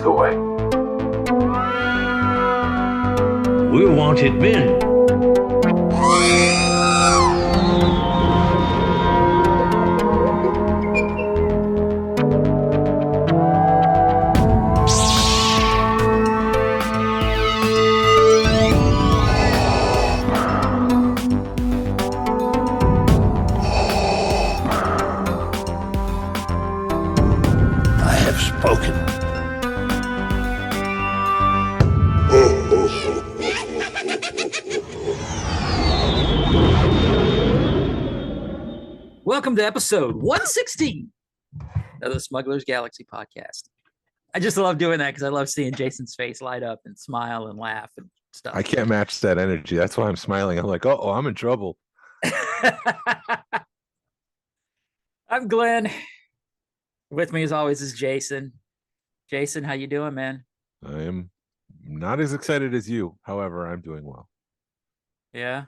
toy. We're wanted men. I have spoken. Welcome to episode 116 of the Smugglers Galaxy podcast. I just love doing that because I love seeing Jason's face light up and smile and laugh and stuff. I can't match that energy. That's why I'm smiling. I'm like, oh, I'm in trouble. I'm Glenn. With me as always is Jason. Jason, how you doing, man? I am not as excited as you. However, I'm doing well. Yeah.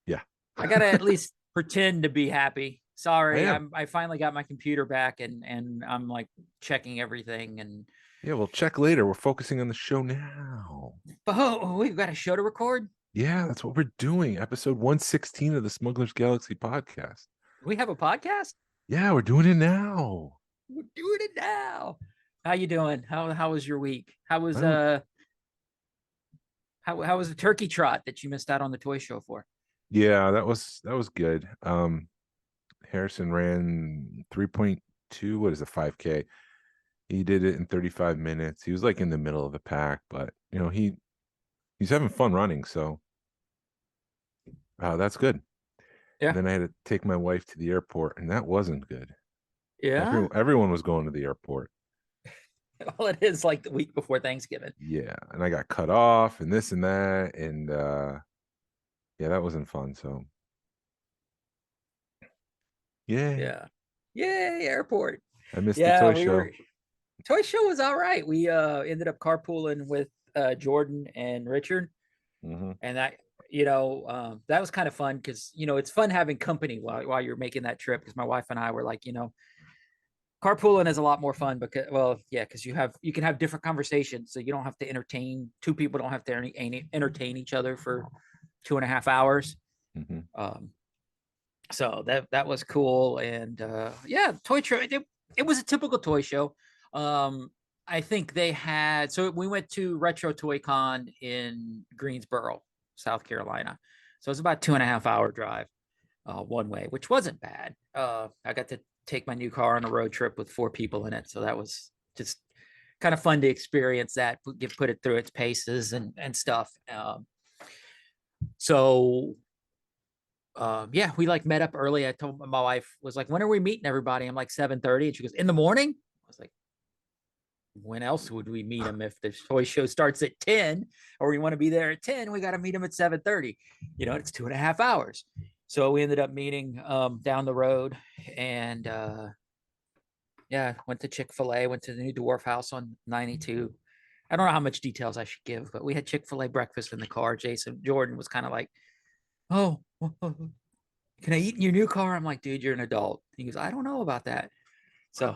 Yeah. I gotta at least pretend to be happy. Sorry, I I finally got my computer back and I'm like checking everything and Yeah, we'll check later. We're focusing on the show now. oh, we've got a show to record. Yeah, that's what we're doing. Episode 116 of the Smugglers Galaxy podcast. We have a podcast? Yeah, we're doing it now. We're doing it now. How you doing? How was your week? How was Oh. how was the turkey trot that you missed out on the toy show for? Yeah, that was good. Harrison ran 3.2, what is it, 5K. He did it in 35 minutes. He was like in the middle of the pack, but you know, he's having fun running, so that's good. Yeah. And then I had to take my wife to the airport, and that wasn't good. Yeah. Everyone was going to the airport. Well, it is like the week before Thanksgiving. Yeah, and I got cut off and this and that, and yeah, that wasn't fun. So yeah, Yay, airport. I missed the toy show. Toy show was all right. We ended up carpooling with Jordan and Richard. Mm-hmm. And that, that was kind of fun because, it's fun having company while you're making that trip. Because my wife and I were like, carpooling is a lot more fun because, because you can have different conversations. So you don't have to entertain, two people don't have to entertain each other for 2.5 hours. Mm-hmm. So that was cool. And toy show, it was a typical toy show. I think they had, so we went to Retro Toy Con in Greensboro, South Carolina. So it was about 2.5 hour drive one way, which wasn't bad. I got to take my new car on a road trip with 4 people in it. So that was just kind of fun to experience that, put it through its paces and stuff. We like met up early. I told my wife, was like, when are we meeting everybody? I'm like 7:30. And she goes, in the morning? I was like, when else would we meet them if the toy show starts at 10 or we want to be there at 10? We got to meet them at 7:30. It's 2.5 hours. So we ended up meeting down the road and went to Chick-fil-A, went to the new Dwarf House on 92. I don't know how much details I should give, but we had Chick-fil-A breakfast in the car. Jordan was kind of like, oh, can I eat in your new car? I'm like, dude, you're an adult. He goes, I don't know about that. So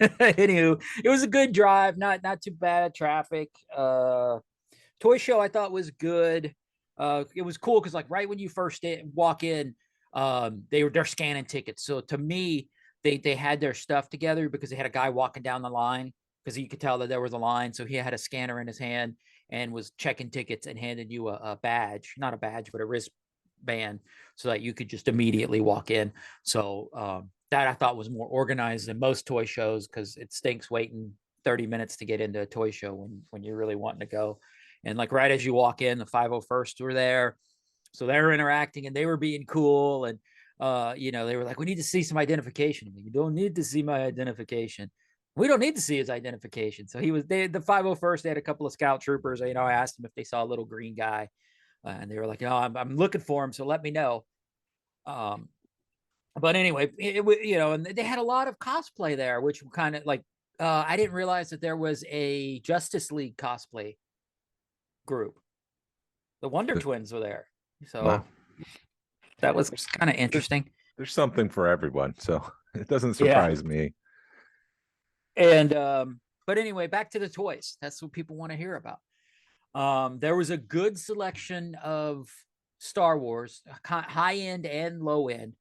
anywho, it was a good drive, not too bad traffic. Toy show I thought was good. It was cool because like right when you first walk in, they're scanning tickets. So to me, they had their stuff together because they had a guy walking down the line because you could tell that there was a line. So he had a scanner in his hand and was checking tickets and handed you a badge, not a badge, but a wristband so that you could just immediately walk in. So that I thought was more organized than most toy shows because it stinks waiting 30 minutes to get into a toy show when you're really wanting to go. And like right as you walk in, the 501st were there. So they were interacting and they were being cool. And, they were like, we need to see some identification. You don't need to see my identification. We don't need to see his identification. So the 501st, they had a couple of scout troopers. I asked them if they saw a little green guy. And they were like, I'm looking for him. So let me know. But anyway, and they had a lot of cosplay there, which kind of like, I didn't realize that there was a Justice League cosplay group. The Wonder Twins were there. So that was kind of interesting. There's something for everyone. So it doesn't surprise me. And but anyway, back to the toys. That's what people want to hear about. There was a good selection of Star Wars, high end and low end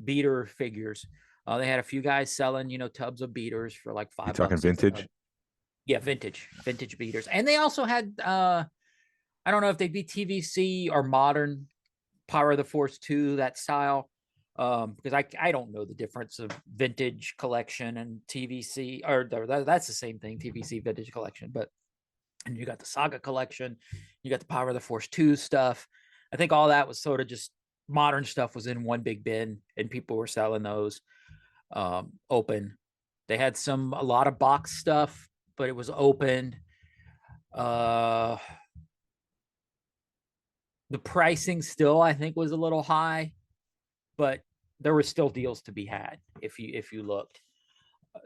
beater figures. They had a few guys selling, tubs of beaters for like You $5. talking vintage? Yeah, vintage beaters. And they also had I don't know if they'd be TVC or modern Power of the Force 2, that style. Because I don't know the difference of vintage collection and TVC, or that's the same thing, TVC vintage collection. But and you got the Saga collection, you got the Power of the Force 2 stuff. I think all that was sort of just modern stuff was in one big bin, and people were selling those open. They had a lot of box stuff, but it was open. The pricing still, I think, was a little high, but there were still deals to be had if you looked.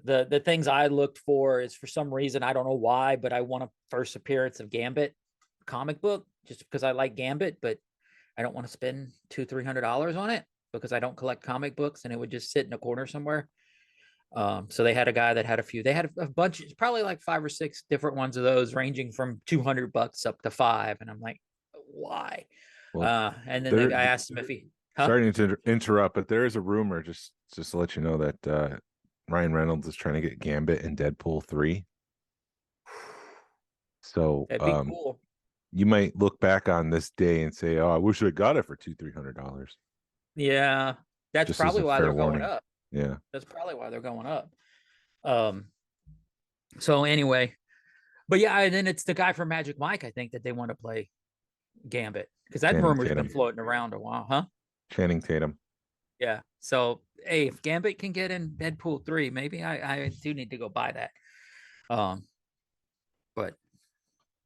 The things I looked for is, for some reason, I don't know why, but I want a first appearance of Gambit comic book just because I like Gambit, but I don't want to spend $200-300 on it because I don't collect comic books, and it would just sit in a corner somewhere. So they had a guy that had a few. They had a bunch, probably like 5 or 6 different ones of those, ranging from $200 up to $5. And I'm like, why? Well, and then the guy asked him if he. Huh? Sorry to interrupt, but there is a rumor, just to let you know, that Ryan Reynolds is trying to get Gambit in Deadpool 3. So That'd be cool. You might look back on this day and say, "Oh, I wish I got it for $200-300." Yeah, that's Just probably as a why fair they're warning. going up. Yeah, That's probably why they're going up. So anyway, but yeah, and then it's the guy from Magic Mike, I think, that they want to play Gambit, because that Channing rumor's Tatum. been floating around a while, huh? Channing Tatum. Yeah. So hey, if Gambit can get in Deadpool 3, maybe I do need to go buy that. But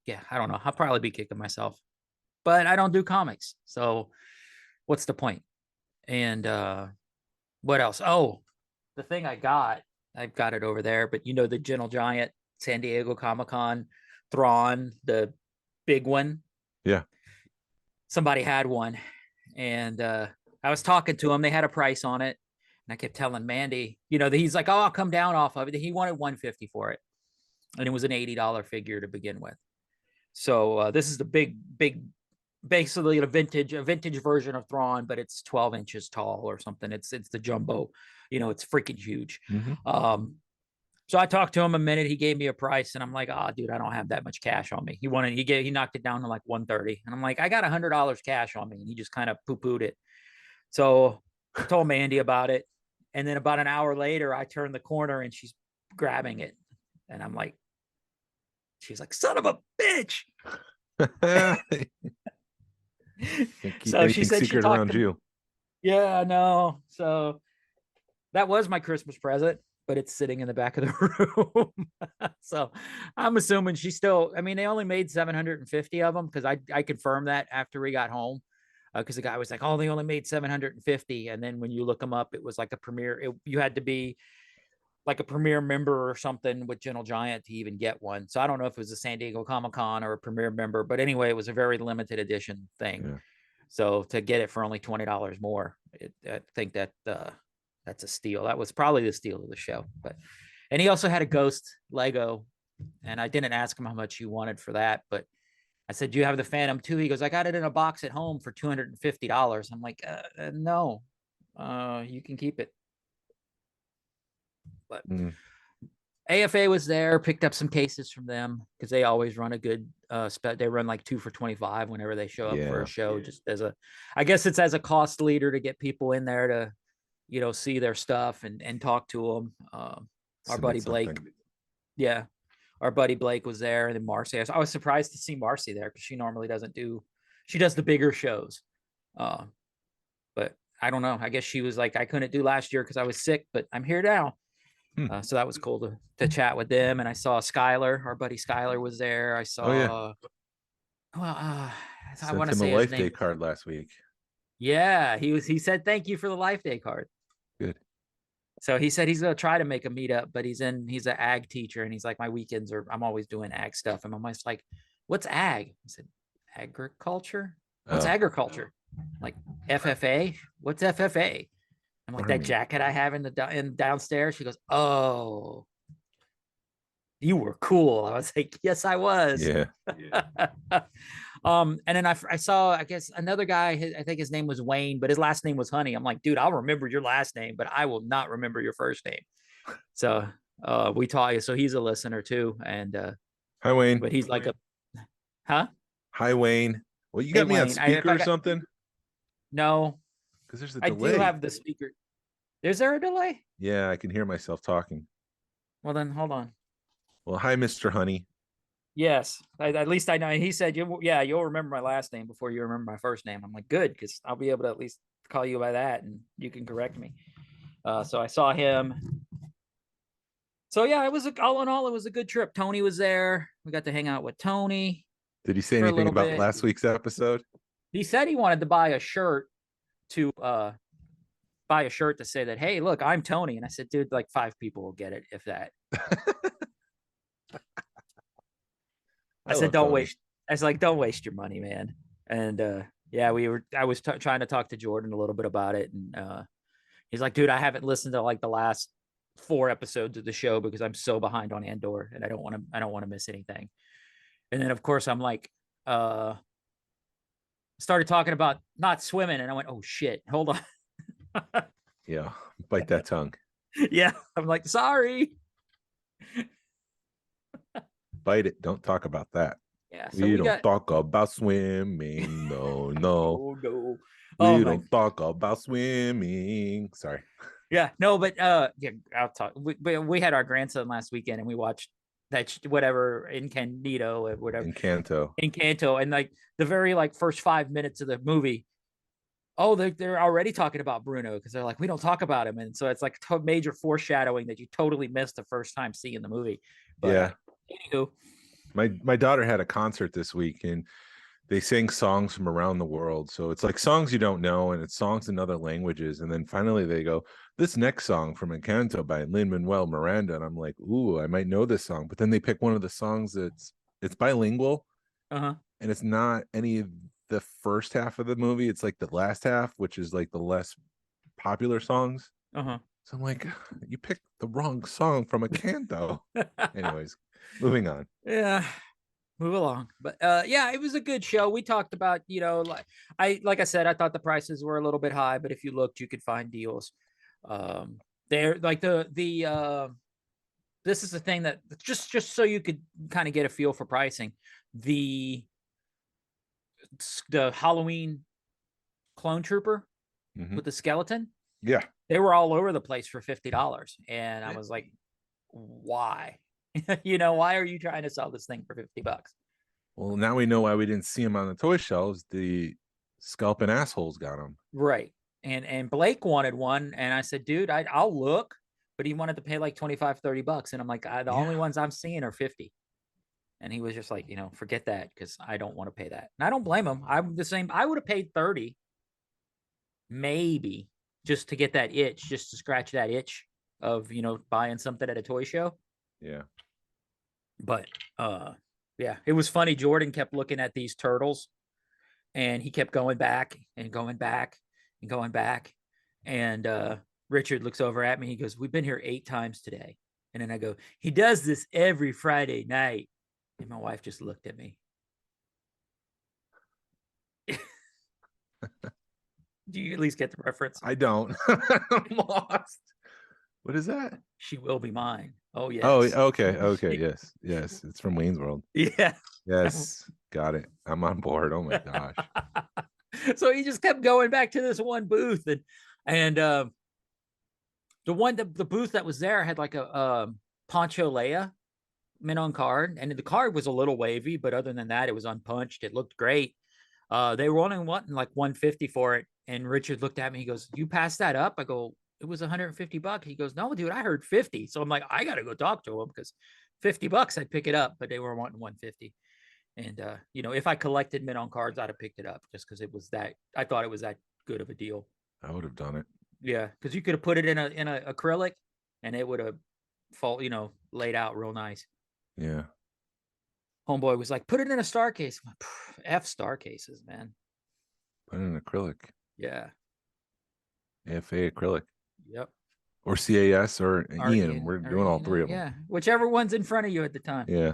yeah, I don't know. I'll probably be kicking myself. But I don't do comics. So what's the point? And what else? Oh, the thing I've got it over there, but the Gentle Giant San Diego Comic-Con Thrawn, the big one. Yeah. Somebody had one, and I was talking to him. They had a price on it, and I kept telling Mandy, he's like, "Oh, I'll come down off of it." He wanted $150 for it, and it was an $80 figure to begin with. So this is the big, basically a vintage version of Thrawn, but it's 12 inches tall or something. It's the jumbo, it's freaking huge. Mm-hmm. So I talked to him a minute. He gave me a price, and I'm like, "Oh, dude, I don't have that much cash on me." He knocked it down to like 130, and I'm like, "I got $100 cash on me," and he just kind of poo-pooed it. So I told Mandy about it, and then about an hour later, I turned the corner and she's grabbing it, and I'm like, she's like, "Son of a bitch!" So she said she talked around you. Yeah, no. So that was my Christmas present, but it's sitting in the back of the room. So I'm assuming she still. I mean, they only made 750 of them, because I confirmed that after we got home. Because the guy was like, "Oh, they only made 750," and then when you look them up, it was like a premier. You had to be like a premier member or something with Gentle Giant to even get one. So I don't know if it was a San Diego Comic-Con or a premier member, but anyway, it was a very limited edition thing. Yeah. So to get it for only $20 more, I think that that's a steal. That was probably the steal of the show. And he also had a Ghost Lego, and I didn't ask him how much he wanted for that, but I said, "Do you have the Phantom 2?" He goes, "I got it in a box at home for $250. I'm like, no, you can keep it. But AFA was there, picked up some cases from them, because they always run a good they run like 2 for $25 whenever they show up for a show. Just as I guess it's as a cost leader to get people in there to, see their stuff and talk to them. Our buddy Blake. Yeah. Our buddy Blake was there, and then Marcy. I was surprised to see Marcy there, because she normally she does the bigger shows. But I don't know. I guess she was like, "I couldn't do last year because I was sick, but I'm here now." So that was cool to chat with them. And I saw Skylar, our buddy Skylar was there. I saw, I want to say a his Life name. Day card last week. Yeah, he said, "Thank you for the Life Day card." Good. So he said he's going to try to make a meetup, but he's an ag teacher. And he's like, "My weekends I'm always doing ag stuff." And I'm always like, "What's ag?" I said, "Agriculture." "What's agriculture?" Like, FFA? What's FFA? I'm like, "That jacket I have in downstairs." She goes, "Oh." You were cool. I was like, yes, I was. Yeah. And then I saw, I guess, another guy, I think his name was Wayne, but his last name was Honey. I'm like, dude, I'll remember your last name, but I will not remember your first name. So we taught you. So he's a listener too. And Hi, Wayne. but he's like a huh? Hi, Wayne. Well, you Hey got me on Wayne. speaker or something? No, Because there's a I delay. do have the speaker. Is there a delay? Yeah, I can hear myself talking. Well then hold on. Well, hi, Mr. Honey. Yes, at least I know. He said, you'll remember my last name before you remember my first name. I'm like, good, because I'll be able to at least call you by that, and you can correct me. So I saw him. So yeah, it was all in all, it was a good trip. Tony was there. We got to hang out with Tony. Did he say For a anything little about bit. last week's episode? He said he wanted to buy a shirt to say that, hey, look, I'm Tony. And I said, dude, like 5 people will get it, if that. I said, don't waste. I was like, don't waste your money, man. And yeah, I was trying to talk to Jordan a little bit about it, and he's like, dude, I haven't listened to like the last 4 episodes of the show because I'm so behind on Andor, and I don't want to miss anything. And then of course I'm like, started talking about not swimming, and I went, oh shit, hold on. Yeah, bite that tongue. Yeah, I'm like, sorry. Bite it. Don't talk about that. Yeah, so we don't talk about swimming. No, no. Oh, no. We don't talk about swimming. Sorry. Yeah, no, but yeah, I'll talk. We had our grandson last weekend, and we watched that whatever Incanto or whatever Encanto, and like the very like first 5 minutes of the movie. Oh, they're already talking about Bruno because they're like, we don't talk about him, and so it's like major foreshadowing that you totally missed the first time seeing the movie. But, yeah. Anywho, my daughter had a concert this week, and they sang songs from around the world. So it's like songs you don't know, and it's songs in other languages. And then finally they go, this next song from Encanto by Lin-Manuel Miranda. And I'm like, ooh, I might know this song. But then they pick one of the songs it's bilingual. and it's not any of the first half of the movie. It's like the last half, which is like the less popular songs. So I'm like, you picked the wrong song from Encanto. Anyways, moving on. Yeah. Move along. But yeah, it was a good show. We talked about, like I said, I thought the prices were a little bit high, but if you looked, you could find deals. They're like this is the thing that just so you could kind of get a feel for pricing. The Halloween clone trooper with the skeleton. Yeah. They were all over the place for $50. And I was like, why? Why are you trying to sell this thing for $50? Well, now we know why we didn't see them on the toy shelves. The scalping assholes got them. Right. And Blake wanted one, and I said, dude, I'll look, but he wanted to pay like $25-30, and I'm like, the only ones I'm seeing are 50. And he was just like, forget that, because I don't want to pay that. And I don't blame him. I'm the same. I would have paid 30, maybe, just to get that itch, just to scratch that itch of buying something at a toy show. Yeah. But yeah, it was funny. Jordan kept looking at these turtles, and he kept going back and going back and going back. And Richard looks over at me. He goes, we've been here 8 times today. And then I go, he does this every Friday night. And my wife just looked at me. Do you at least get the reference? I don't. I'm lost. What is that? She will be mine. Oh, yes. Oh, okay. Okay. Yes. Yes. It's from Wayne's World. Yeah. Yes. Got it. I'm on board. Oh my gosh. So he just kept going back to this one booth, and the booth that was there had like a Poncho Leia mint on card, and the card was a little wavy, but other than that, it was unpunched. It looked great. They were only wanting like $150 for it, and Richard looked at me. He goes, "You passed that up?" I go, "It was $150." He goes, "No, dude, I heard 50." So I'm like, I gotta go talk to him, because $50, I'd pick it up, but they were wanting 150. And if I collected mint on cards, I'd have picked it up, just because I thought it was that good of a deal. I would have done it. Yeah, because you could have put it in a acrylic, and it would have laid out real nice. Yeah. Homeboy was like, put it in a star case. I'm like, F star cases, man. Put it in acrylic. Yeah. AFA acrylic. Yep. or CAS or or Ian. We're or doing all three of them. Yeah, whichever one's in front of you at the time. Yeah.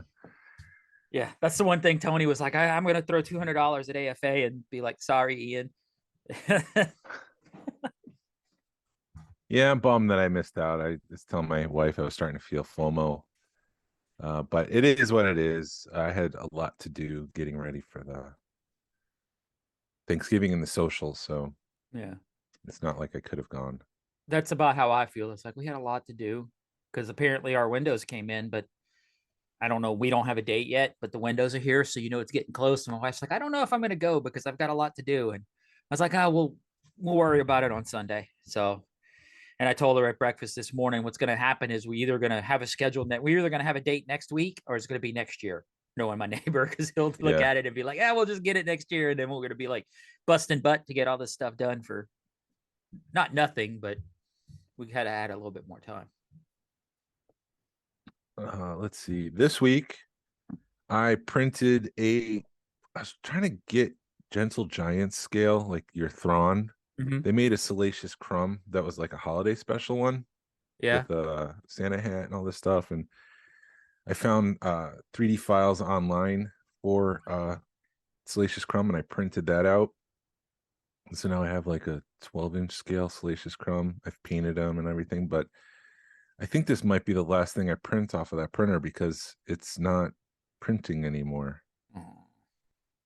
Yeah, that's the one thing Tony was like, I'm going to throw $200 at AFA and be like, sorry, Ian. Yeah, I'm bummed that I missed out. I was telling my wife I was starting to feel FOMO. But it is what it is. I had a lot to do getting ready for the Thanksgiving and the social, so Yeah, it's not like I could have gone. that's about how I feel. It's like we had a lot to do because apparently our windows came in, but I don't know. We don't have a date yet, but the windows are here, so it's getting close. And my wife's like, I don't know if I'm going to go because I've got a lot to do. And I was like, oh, we'll worry about it on Sunday. So, and I told her at breakfast this morning, what's going to happen is we're either going to have a date next week or it's going to be next year. Knowing my neighbor, because he'll look at it and be like, yeah, we'll just get it next year. And then we're going to be like busting butt to get all this stuff done for not nothing, but we had to add a little bit more time. Let's see. This week, I was trying to get Gentle Giant scale, like your Thrawn. Mm-hmm. They made a Salacious Crumb that was like a holiday special one. Yeah. With a Santa hat and all this stuff. And I found 3D files online for Salacious Crumb, and I printed that out. And so now I have like a 12-inch scale Salacious Crumb. I've painted them and everything, but I think this might be the last thing I print off of that printer because it's not printing anymore.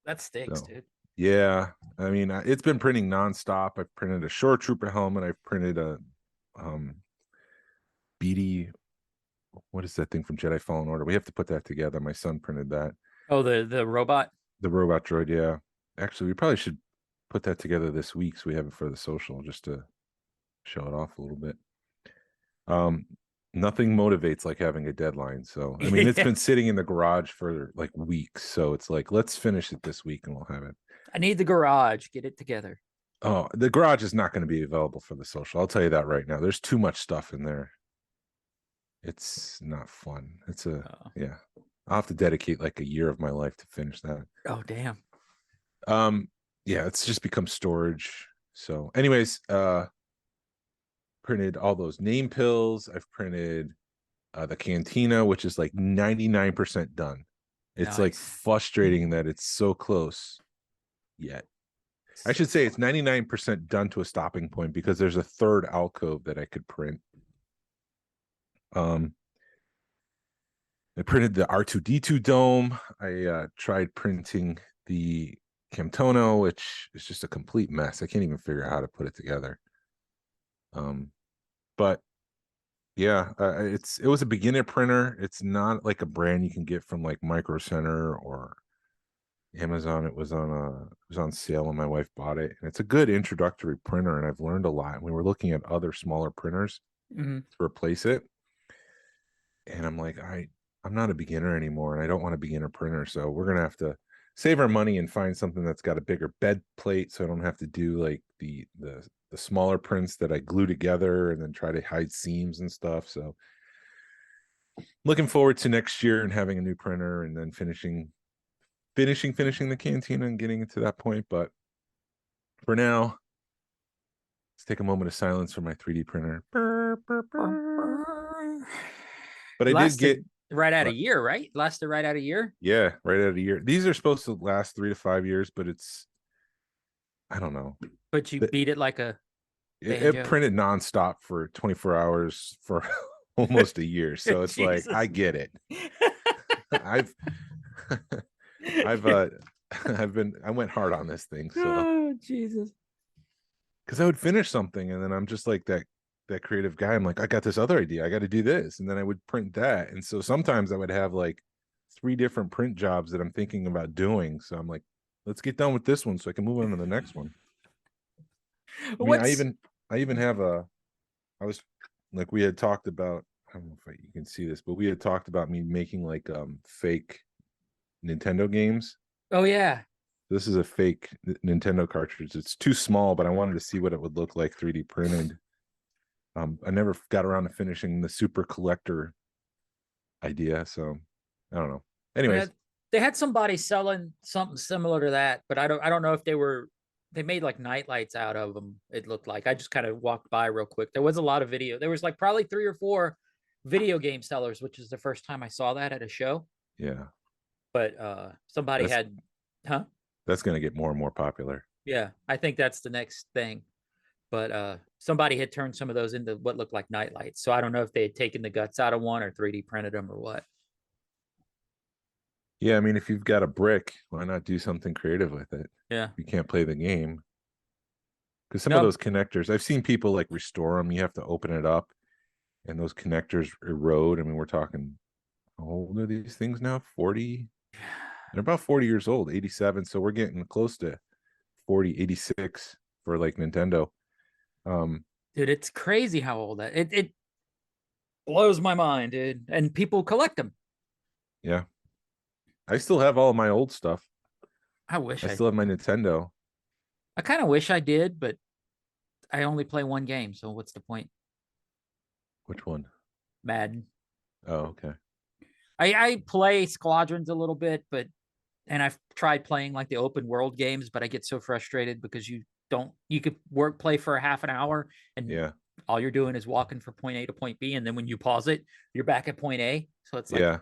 That stinks, So, dude. yeah, I mean, it's been printing nonstop. I've printed a Shore Trooper helmet. I've printed a BD. What is that thing from Jedi Fallen Order? We have to put that together. My son printed that. Oh, the robot. The robot droid, yeah. Actually, we probably should put that together this week so we have it for the social just to show it off a little bit. Nothing motivates like having a deadline. So I mean, it's been sitting in the garage for like weeks. So it's like, let's finish it this week and we'll have it. I need the garage. Get it together. Oh, the garage is not going to be available for the social. I'll tell you that right now. There's too much stuff in there. It's not fun. Yeah. I'll have to dedicate like a year of my life to finish that. Oh, damn. Yeah, it's just become storage. So anyways, printed all those name pills. I've printed the cantina, which is like 99% done. It's like frustrating that it's so close yet. I should say it's 99% done to a stopping point because there's a third alcove that I could print. I printed the R2D2 dome. I tried printing the Camtono, which is just a complete mess. I can't even figure out how to put it together. But yeah, it was a beginner printer. It's not like a brand you can get from like Micro Center or Amazon. It was on sale and my wife bought it. And it's a good introductory printer, and I've learned a lot. We were looking at other smaller printers to replace it. And I'm like, I'm not a beginner anymore, and I don't want a beginner printer. So we're gonna have to save our money and find something that's got a bigger bed plate, so I don't have to do like the smaller prints that I glue together and then try to hide seams and stuff. So looking forward to next year and having a new printer and then finishing the cantina and getting it to that point. But for now, let's take a moment of silence for my 3D printer. But I did get right out a year, right? Lasted right out a year. Yeah, right out of a year. These are supposed to last 3 to 5 years, but I don't know. But you beat it like a it printed nonstop for 24 hours for almost a year. So it's like, I get it. I went hard on this thing. So oh, Jesus. Because I would finish something and then I'm just like that creative guy. I'm like, I got this other idea. I got to do this. And then I would print that. And so sometimes I would have like 3 different print jobs that I'm thinking about doing. So I'm like, let's get done with this one so I can move on to the next one. I mean, I even have I was like, we had talked about, I don't know if you can see this, but we had talked about me making like fake Nintendo games. Oh yeah. This is a fake Nintendo cartridge. It's too small, but I wanted to see what it would look like 3D printed. I never got around to finishing the super collector idea, so I don't know. Anyways, they had somebody selling something similar to that, but I don't know if they were they made like night lights out of them. It looked like I just kind of walked by real quick. There was a lot of video. There was like probably 3 or 4 video game sellers, which is the first time I saw that at a show. Yeah, But somebody that's had, huh? that's going to get more and more popular. Yeah, I think that's the next thing. But somebody had turned some of those into what looked like night lights. So I don't know if they had taken the guts out of one or 3D printed them or what. Yeah, I mean, if you've got a brick, why not do something creative with it? Yeah. You can't play the game. Because some of No, those connectors, I've seen people like restore them. You have to open it up and those connectors erode. I mean, we're talking, how old are these things now? 40? They're about 40 years old, 87. So we're getting close to 40, 86 for like Nintendo. dude, it's crazy how old that it blows my mind, dude. And people collect them. Yeah. I still have all of my old stuff. I wish I still have my Nintendo. I kind of wish I did, but I only play one game, so what's the point? Which one? Madden. Oh, okay. I play Squadrons a little bit, and I've tried playing like the open world games, but I get so frustrated because you could play for a half an hour and Yeah. all you're doing is walking from point A to point B, and then when you pause it, you're back at point A. So it's like, Yeah.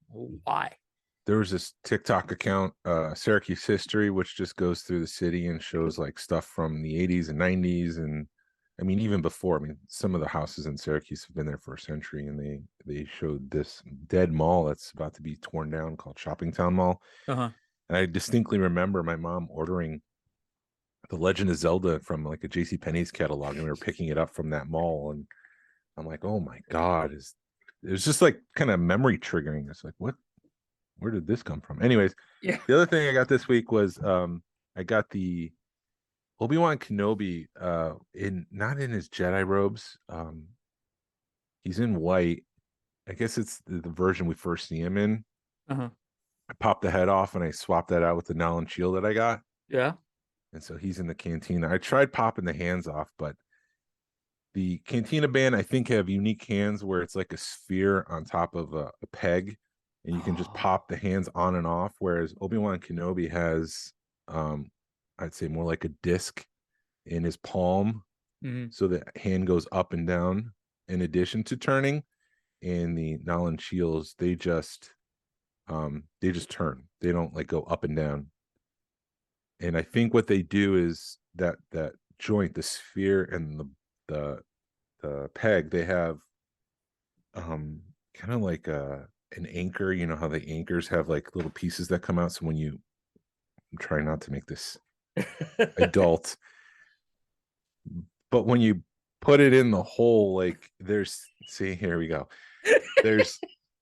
why? There was this TikTok account, Syracuse History, which just goes through the city and shows like stuff from the 80s and 90s. And I mean, even before, I mean, some of the houses in Syracuse have been there for a century, and they showed this dead mall that's about to be torn down called Shopping Town Mall. Uh-huh. And I distinctly remember my mom ordering The Legend of Zelda from like a JCPenney's catalog, and we were picking it up from that mall. And I'm like, oh my God, it was just like kind of memory triggering. It's like, where did this come from? Anyways, Yeah. the other thing I got this week was I got the Obi-Wan Kenobi not in his Jedi robes. He's in white. I guess it's the version we first see him in. Uh-huh. I popped the head off and I swapped that out with the Nalin shield that I got. Yeah. And so he's in the cantina. I tried popping the hands off, but the cantina band, I think, have unique hands where it's like a sphere on top of a peg, and you can just pop the hands on and off. Whereas Obi-Wan Kenobi has, I'd say more like a disc in his palm. Mm-hmm. So the hand goes up and down in addition to turning. And the Nalin shields, they just turn. They don't like go up and down. And I think what they do is that joint, the sphere and the peg, they have kind of like an anchor. You know how the anchors have like little pieces that come out. So when I'm trying not to make this adult, but when you put it in the hole, like see, here we go. There's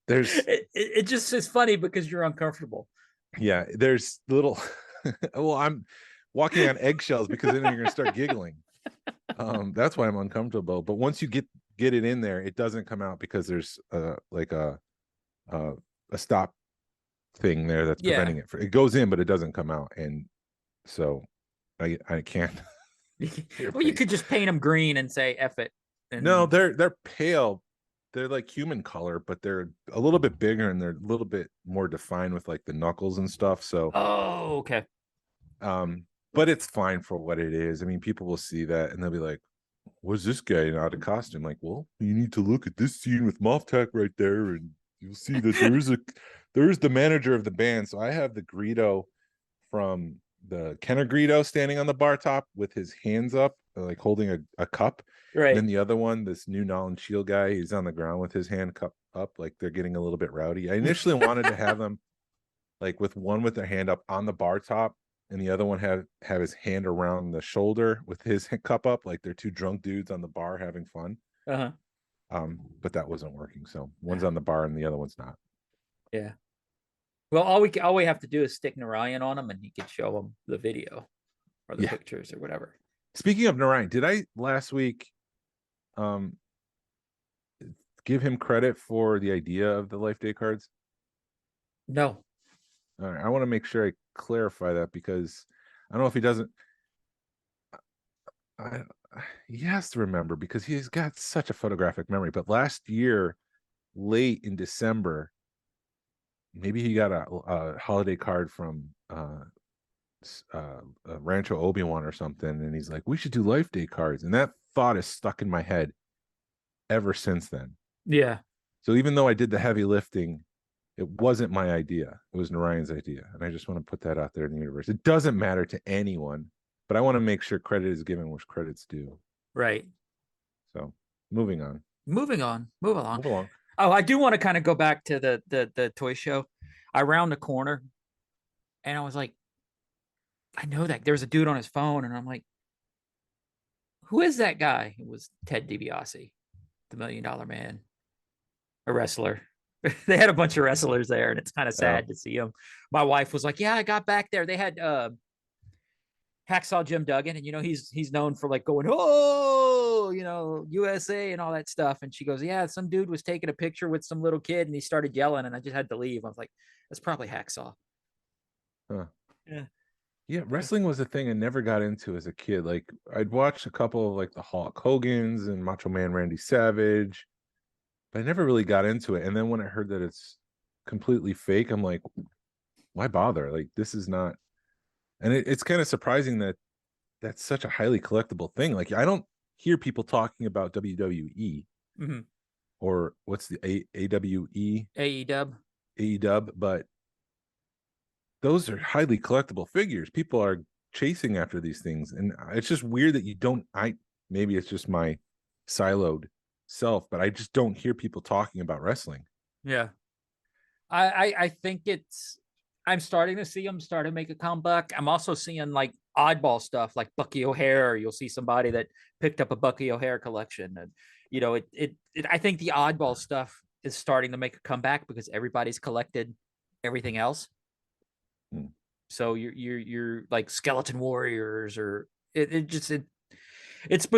it just is funny because you're uncomfortable. Yeah, there's little well, I'm walking on eggshells because then you're gonna start giggling. That's why I'm uncomfortable. But once you get it in there, it doesn't come out because there's like a stop thing there that's preventing it. It goes in, but it doesn't come out, and so I can't. Well, you could just paint them green and say "F it." No, they're pale. They're like human color, but they're a little bit bigger and they're a little bit more defined with like the knuckles and stuff. So, oh, okay. But it's fine for what it is. I mean, people will see that and they'll be like, "What's this guy out of costume?" Like, well, you need to look at this scene with Moff Tech right there, and you'll see that there's the manager of the band. So I have the Greedo from the Kenner Greedo standing on the bar top with his hands up, like holding a cup. Right. And then the other one, this new Nolan Shield guy, he's on the ground with his hand cup up, like they're getting a little bit rowdy. I initially wanted to have them like with their hand up on the bar top, and the other one have his hand around the shoulder with his cup up, like they're two drunk dudes on the bar having fun. Uh-huh. But that wasn't working. So one's on the bar and the other one's not. Yeah. Well, all we have to do is stick Narayan on him, and he can show them the video or the pictures or whatever. Speaking of Narayan, did I last week give him credit for the idea of the Life Day cards? No. All right, I want to make sure I clarify that because I don't know if he doesn't. He has to remember because he's got such a photographic memory. But last year, late in December, maybe he got a holiday card from Rancho Obi-Wan or something, and he's like, we should do Life Day cards, and that thought is stuck in my head ever since then. Yeah. So even though I did the heavy lifting, it wasn't my idea. It was Narayan's idea, and I just want to put that out there in the universe. It doesn't matter to anyone, but I want to make sure credit is given where credit's due. Right. So moving on. Move along. Move along. Oh, I do want to kind of go back to the toy show. I round the corner and I was like, I know that there's a dude on his phone, and I'm like, who is that guy? It was Ted DiBiase, the $1 Million Man, a wrestler. They had a bunch of wrestlers there, and it's kind of sad to see him. My wife was like, yeah, I got back there. They had Hacksaw Jim Duggan, and he's known for like going, oh, USA and all that stuff. And she goes, yeah, some dude was taking a picture with some little kid, and he started yelling, and I just had to leave. I was like, that's probably Hacksaw. Huh. Yeah. Yeah, wrestling was a thing I never got into as a kid. Like I'd watch a couple of like the Hulk Hogan's and Macho Man Randy Savage, but I never really got into it. And then when I heard that it's completely fake, I'm like, why bother? Like this is not. And it's kind of surprising that that's such a highly collectible thing. Like I don't hear people talking about WWE or what's the AWE AEW, but those are highly collectible figures. People are chasing after these things, and it's just weird that you don't. Maybe it's just my siloed self, but I just don't hear people talking about wrestling. Yeah, I think I'm starting to see them start to make a comeback. I'm also seeing like oddball stuff like Bucky O'Hare. You'll see somebody that picked up a Bucky O'Hare collection, and I think the oddball stuff is starting to make a comeback because everybody's collected everything else. So you're like Skeleton Warriors, or it's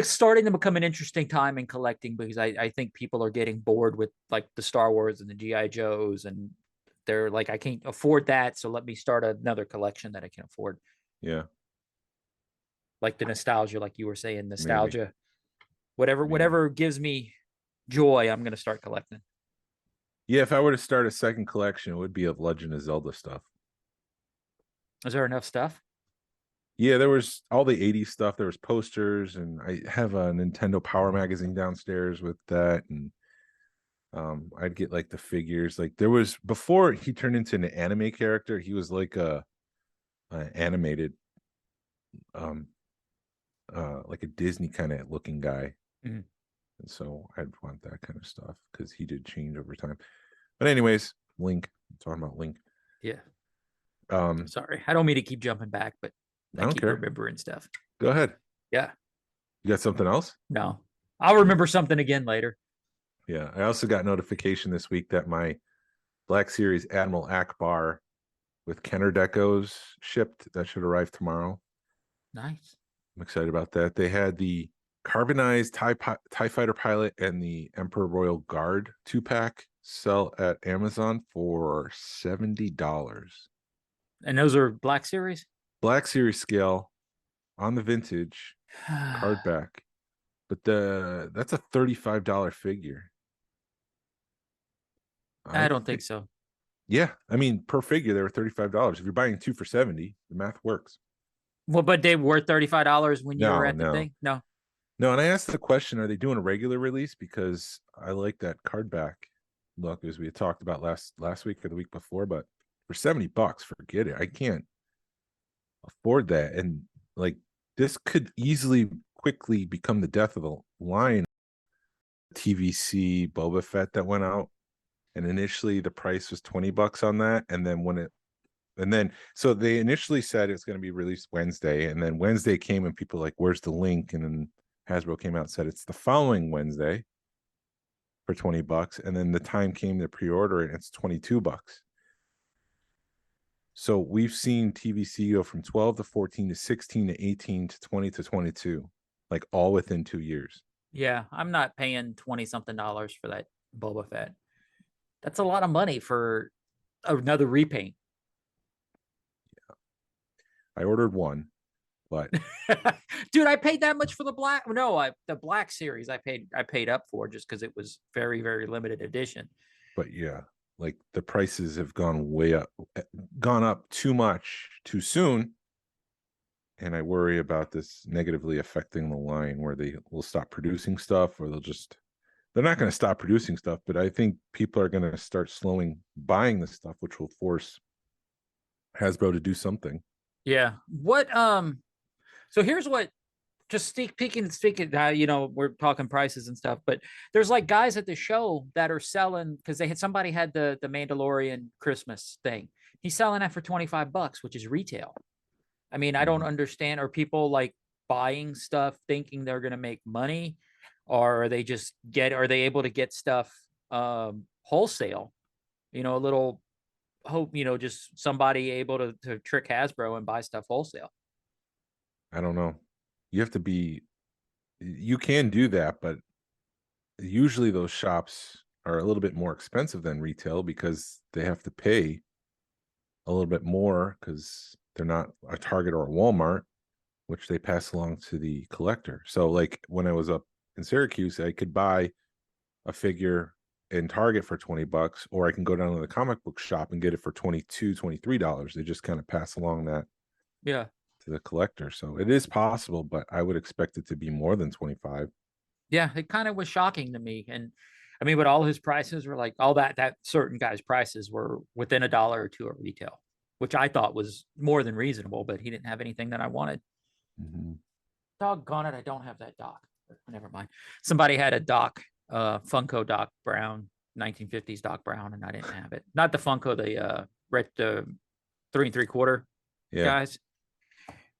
starting to become an interesting time in collecting, because I think people are getting bored with like the Star Wars and the G.I. Joes, and they're like, I can't afford that, so let me start another collection that I can afford. Yeah. Like the nostalgia, like you were saying, nostalgia. Maybe. Whatever gives me joy, I'm gonna start collecting. Yeah, if I were to start a second collection, it would be of Legend of Zelda stuff. Is there enough stuff? Yeah, there was all the 80s stuff. There was posters, and I have a Nintendo Power magazine downstairs with that, and I'd get like the figures. Like there was, before he turned into an anime character, he was like a animated like a Disney kind of looking guy. And so I'd want that kind of stuff because he did change over time. But anyways, Link. I'm talking about Link. Yeah. Sorry, I don't mean to keep jumping back, but I don't keep care. remembering stuff. Go ahead. Yeah. You got something else? No, I'll remember something again later. Yeah. I also got notification this week that my Black Series Admiral Akbar with Kenner decos shipped. That should arrive tomorrow. Nice. I'm excited about that. They had the carbonized TIE Fighter pilot and the Emperor Royal Guard 2-pack sell at Amazon for $70. And those are Black Series? Black Series scale on the vintage card back. But that's a $35 figure. I don't think so. Yeah. I mean, per figure, they were $35. If you're buying 2 for $70, the math works. Well, but they were $35 when you were at the thing? No. No, and I asked the question, are they doing a regular release? Because I like that card back look, as we had talked about last week or the week before, but for $70, forget it. I can't afford that. And like this could easily quickly become the death of the line. TVC Boba Fett that went out, and initially the price was $20 on that, and then so they initially said it's going to be released Wednesday, and then Wednesday came and people were like, where's the link? And then Hasbro came out and said it's the following Wednesday for $20, and then the time came to pre-order it, and it's $22. So we've seen TVC go from 12 to 14 to 16 to 18 to 20 to 22, like all within 2 years. Yeah, I'm not paying $20-something for that Boba Fett. That's a lot of money for another repaint. Yeah. I ordered one, but dude, I paid that much for the black. No, the Black Series I paid up for just because it was very, very limited edition. But yeah, like the prices have gone up too much too soon. and I worry about this negatively affecting the line where they will stop producing stuff, or they're not going to stop producing stuff, but I think people are going to start buying the stuff, which will force Hasbro to do something. Yeah. So here's what, just speaking, we're talking prices and stuff, but there's like guys at the show that are selling, because somebody had the Mandalorian Christmas thing. He's selling that for $25, which is retail. I mean, I don't understand. Are people like buying stuff thinking they're going to make money, or are they able to get stuff wholesale? A little hope, just somebody able to trick Hasbro and buy stuff wholesale. I don't know. You can do that, but usually those shops are a little bit more expensive than retail because they have to pay a little bit more because they're not a Target or a Walmart, which they pass along to the collector. So like when I was up in Syracuse, I could buy a figure in Target for $20, or I can go down to the comic book shop and get it for $22, $23. They just kind of pass along that to the collector. So it is possible, but I would expect it to be more than 25. Yeah, it kind of was shocking to me. And I mean, but all his prices were like all that certain guy's prices were within $1 or $2 at retail, which I thought was more than reasonable, but he didn't have anything that I wanted. Doggone it, I don't have that Doc. Never mind. Somebody had a Doc, Funko Doc Brown, 1950s Doc Brown, and I didn't have it. Not the Funko, the 3 3/4 guys.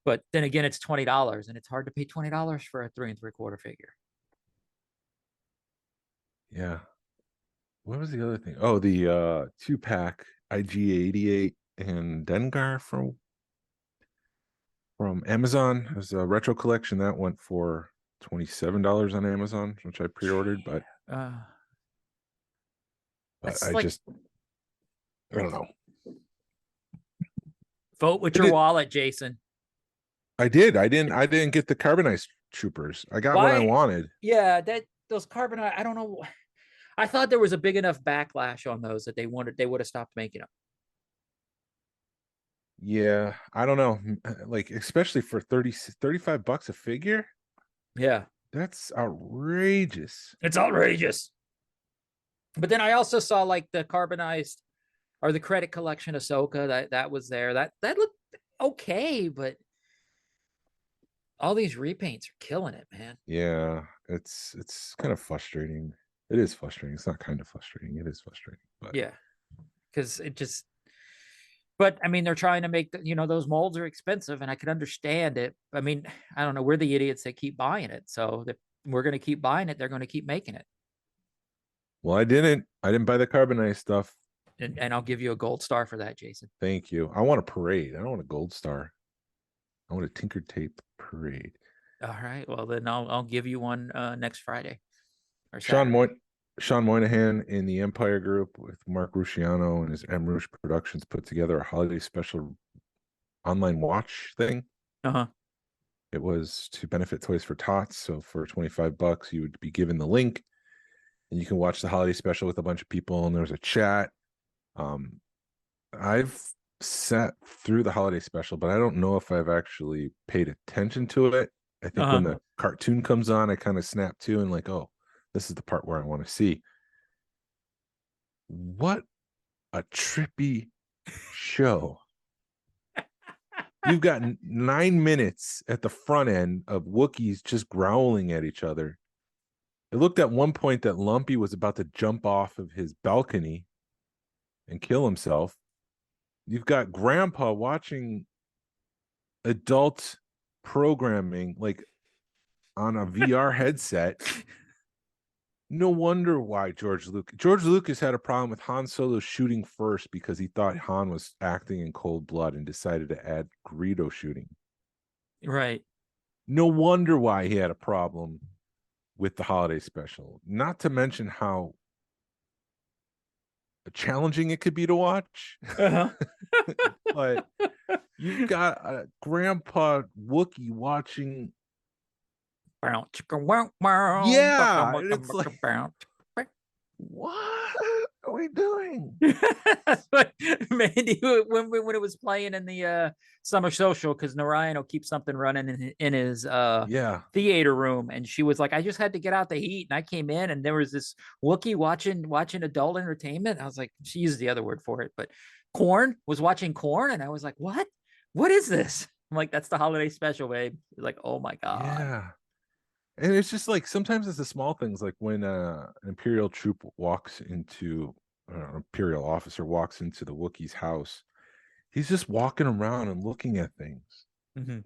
But then again, it's $20, and it's hard to pay $20 for a 3 3/4 figure. Yeah. What was the other thing? Oh, the 2-pack IG-88 and Dengar from Amazon. It was a retro collection that went for $27 on Amazon, which I pre-ordered, but I don't know. Vote with your wallet, Jason. I did. I didn't get the carbonized troopers. I got what I wanted. Yeah, those carbonized, I don't know. I thought there was a big enough backlash on those that they would have stopped making them. Yeah, I don't know. Like, especially for $35 a figure. Yeah. That's outrageous. It's outrageous. But then I also saw like the carbonized or the credit collection Ahsoka that was there. That looked okay, but all these repaints are killing it, man. Yeah, it's kind of frustrating. It is frustrating. It's not kind of frustrating. It is frustrating. But yeah, because but I mean, they're trying to make those molds are expensive, and I can understand it. I mean, I don't know. We're the idiots that keep buying it, so we're going to keep buying it. They're going to keep making it. Well, I didn't buy the carbonized stuff, and I'll give you a gold star for that, Jason. Thank you. I want a parade. I don't want a gold star. I want a Tinker Tape parade. All right. Well, then I'll give you one next Friday. Or Sean Moynihan in the Empire Group with Mark Rusciano and his M. Rush Productions put together a holiday special online watch thing. It was to benefit Toys for Tots. So for $25, you would be given the link, and you can watch the holiday special with a bunch of people. And there's a chat. I've sat through the holiday special, but I don't know if I've actually paid attention to it. I think when the cartoon comes on, I kind of snap to and like, oh, this is the part where I want to see. What a trippy show. You've got 9 minutes at the front end of Wookiees just growling at each other. It looked at one point that Lumpy was about to jump off of his balcony and kill himself. You've got Grandpa watching adult programming like on a VR headset. No wonder why George Lucas had a problem with Han Solo shooting first, because he thought Han was acting in cold blood and decided to add Greedo shooting. Right. No wonder why he had a problem with the holiday special. Not to mention how challenging it could be to watch. But you've got a Grandpa Wookiee watching. Yeah, it's like, what? he doing? That's what Mandy, when it was playing in the summer social, because Narayan will keep something running in his Yeah. theater room, and she was like, I just had to get out the heat, and I came in, and there was this Wookiee watching adult entertainment. I was like, she used the other word for it, but Corn was watching Corn, and I was like, what is this? I'm like, that's the holiday special, babe. Like, oh my god. Yeah. And it's just like sometimes it's the small things, like when an Imperial troop walks into, or an Imperial officer walks into the Wookiee's house. He's just walking around and looking at things. Mm-hmm.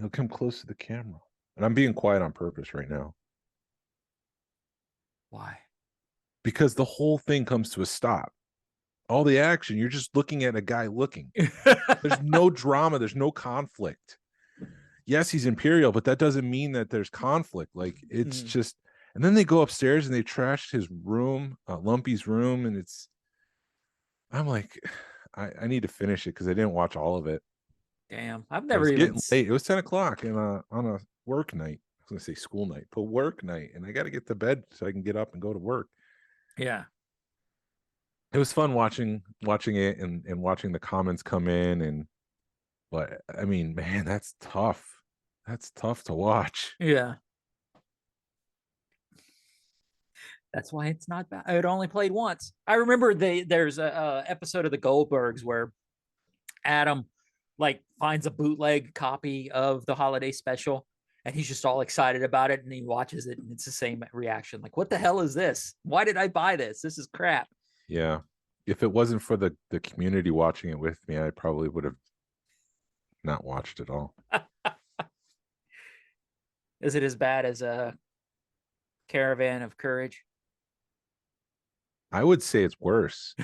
He'll come close to the camera. And I'm being quiet on purpose right now Why? because the whole thing comes to a stop. All the action, you're just looking at a guy looking. There's no drama, there's no conflict. Yes, he's Imperial, but that doesn't mean that there's conflict. Like it's just, and then they go upstairs and they trash his room, Lumpy's room, and I'm like, I need to finish it because I didn't watch all of it. Damn, I've It never was even. getting late. It was 10 o'clock and on a work night. I was gonna say school night, but work night, and I got to get to bed so I can get up and go to work. Yeah. It was fun watching it and watching the comments come in, but I mean, man, that's tough. That's tough to watch. Yeah. That's why it's not bad. It only played once. I remember there's a episode of the Goldbergs where Adam like finds a bootleg copy of the holiday special, and he's just all excited about it, and he watches it and it's the same reaction. Like, what the hell is this? Why did I buy this? This is crap. Yeah. If it wasn't for the community watching it with me, I probably would have not watched it all. Is it as bad as a Caravan of Courage? I would say it's worse.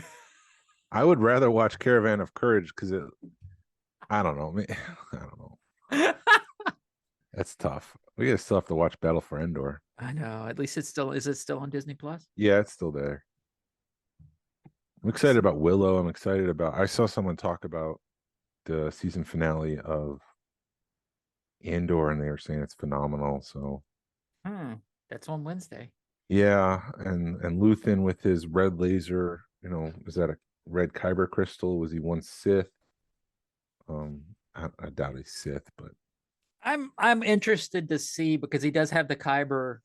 I would rather watch Caravan of Courage because I don't know. I don't know. That's tough. We still have to watch Battle for Endor. I know. At least is it still on Disney Plus? Yeah, it's still there. I'm excited about Willow. I saw someone talk about the season finale of Andor, and they were saying it's phenomenal. So That's on Wednesday. yeah, and Luthen with his red laser, is that a red kyber crystal? Was he once Sith? I doubt he's Sith, but I'm interested to see, because he does have the kyber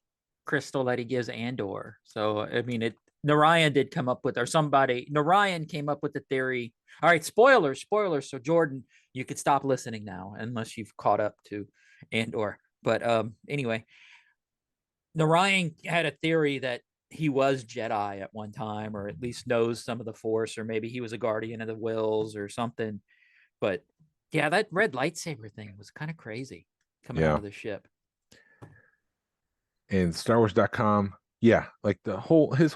crystal that he gives Andor. So I mean, Narayan did come up with, or somebody, Narayan came up with the theory. All right, spoilers. So Jordan, you could stop listening now unless you've caught up to Andor. But anyway, Narayan had a theory that he was Jedi at one time, or at least knows some of the Force, or maybe he was a guardian of the Wills or something. But yeah, that red lightsaber thing was kind of crazy coming out of the ship. And StarWars.com, yeah, like that whole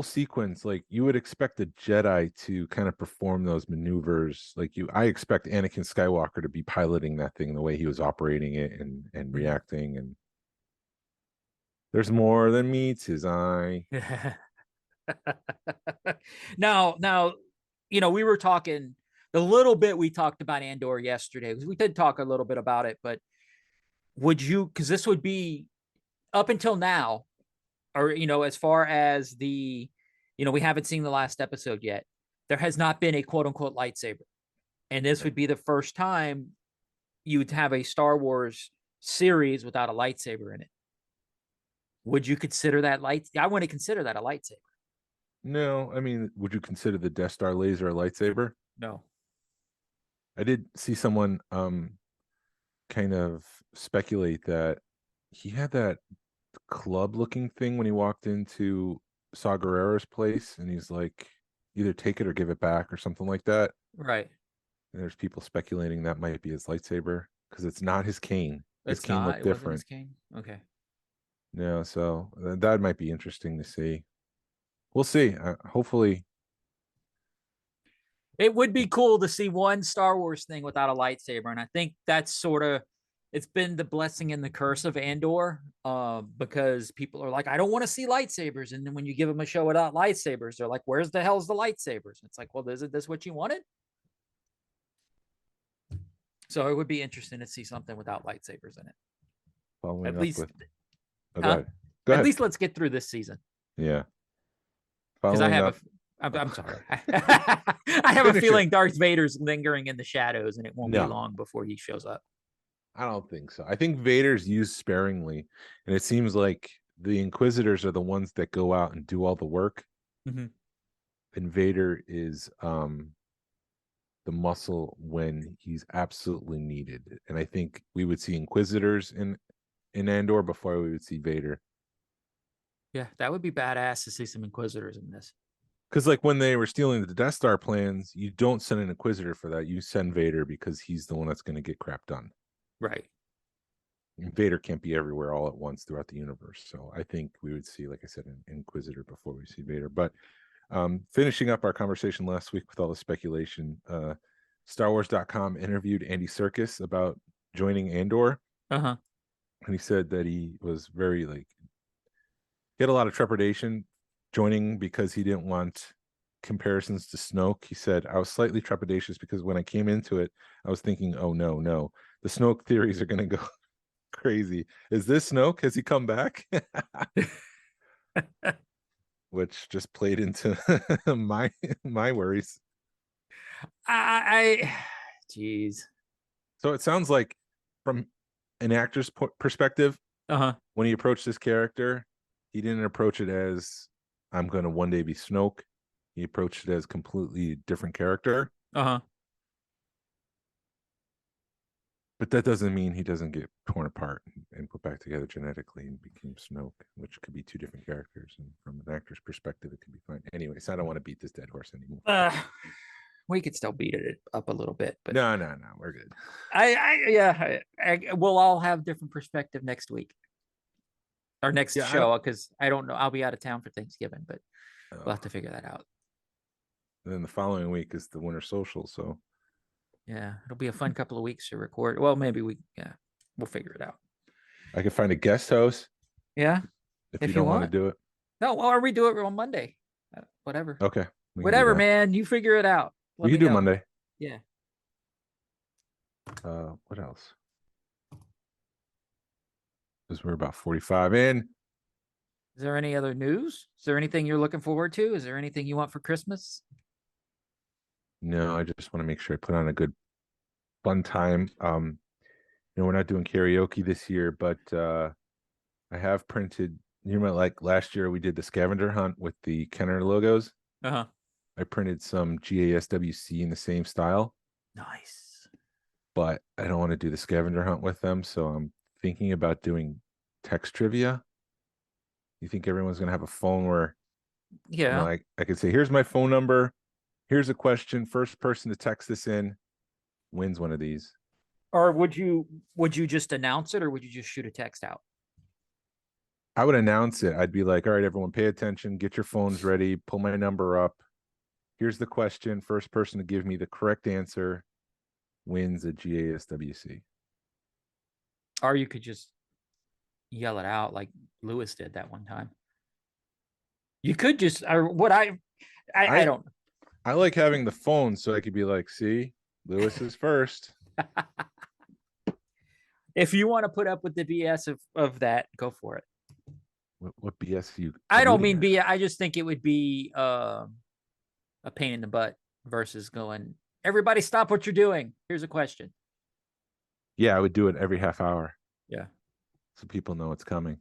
sequence, like you would expect a Jedi to kind of perform those maneuvers. I expect Anakin Skywalker to be piloting that thing the way he was operating it and reacting. And there's more than meets his eye. Now, we were talking the little bit we talked about Andor yesterday. We did talk a little bit about it, but would you, because this would be up until now, or as far as we haven't seen the last episode yet, there has not been a quote unquote lightsaber, and this would be the first time you would have a Star Wars series without a lightsaber in it. Would you consider that I wouldn't consider that a lightsaber. No, I mean, would you consider the Death Star laser a lightsaber? No. I did see someone kind of speculate that he had that club looking thing when he walked into Saw Gerrera's place, and he's like, either take it or give it back or something like that. Right. And there's people speculating that might be his lightsaber because it's not his cane. His cane looked different. His cane? Okay. Yeah, so that might be interesting to see. We'll see. Hopefully. It would be cool to see one Star Wars thing without a lightsaber, and I think that's it's been the blessing and the curse of Andor, because people are like, I don't want to see lightsabers, and then when you give them a show without lightsabers, they're like, where's the hell's the lightsabers? It's like, well, isn't this what you wanted? So it would be interesting to see something without lightsabers in it. Following At up least, with, huh? Go At ahead. least let's get through this season. Yeah. Because I Following have up, I'm sorry. I have a Finish it. feeling Darth Vader's lingering in the shadows, and it won't be No. long before he shows up. I don't think so. I think Vader's used sparingly, and it seems like the Inquisitors are the ones that go out and do all the work, Mhm. and Vader is the muscle when he's absolutely needed. And I think we would see Inquisitors in Andor before we would see Vader. Yeah, that would be badass to see some Inquisitors in this. Because like when they were stealing the Death Star plans, you don't send an Inquisitor for that. You send Vader because he's the one that's going to get crap done. Right. And Vader can't be everywhere all at once throughout the universe. So I think we would see, like I said, an Inquisitor before we see Vader. But finishing up our conversation last week with all the speculation, StarWars.com interviewed Andy Serkis about joining Andor. Uh-huh. And he said that he was very he had a lot of trepidation joining because he didn't want comparisons to Snoke. He said, I was slightly trepidatious because when I came into it, I was thinking, oh no, the Snoke theories are going to go crazy. Is this Snoke? Has he come back? Which just played into my worries. Jeez. So it sounds like from an actor's perspective, Uh-huh. when he approached this character, he didn't approach it as I'm going to one day be Snoke. He approached it as completely different character. Uh-huh. But that doesn't mean he doesn't get torn apart and put back together genetically and became Snoke, which could be two different characters. And from an actor's perspective, it could be fine. Anyways, I don't want to beat this dead horse anymore. We could still beat it up a little bit, but No, we're good. We'll all have different perspective next week. Our next show, because I don't know. I'll be out of town for Thanksgiving, but we'll have to figure that out. And then the following week is the winter social, so yeah, it'll be a fun couple of weeks to record. Well, maybe we'll figure it out. I could find a guest host. Yeah, if you don't want to do it. No, or we do it on Monday. Whatever. Okay. Whatever, man. You figure it out. We can do Monday. Yeah. What else? Because we're about 45 in. Is there any other news? Is there anything you're looking forward to? Is there anything you want for Christmas? No, I just want to make sure I put on a good fun time. We're not doing karaoke this year, but I have printed, like last year we did the scavenger hunt with the Kenner logos. Uh-huh. I printed some GASWC in the same style. Nice. But I don't want to do the scavenger hunt with them, so I'm thinking about doing text trivia. You think everyone's going to have a phone where I could say, here's my phone number, here's a question, first person to text this in wins one of these. Or would you just announce it, or would you just shoot a text out? I would announce it. I'd be like, all right, everyone, pay attention, get your phones ready, pull my number up. Here's the question. First person to give me the correct answer wins a GASWC. Or you could just yell it out like Lewis did that one time. You could just, I don't. I like having the phone so I could be like, see, Lewis is first. If you want to put up with the BS of that, go for it. What BS you? I don't mean BS. I just think it would be a pain in the butt versus going, everybody stop what you're doing. Here's a question. Yeah, I would do it every half hour. Yeah. So people know it's coming.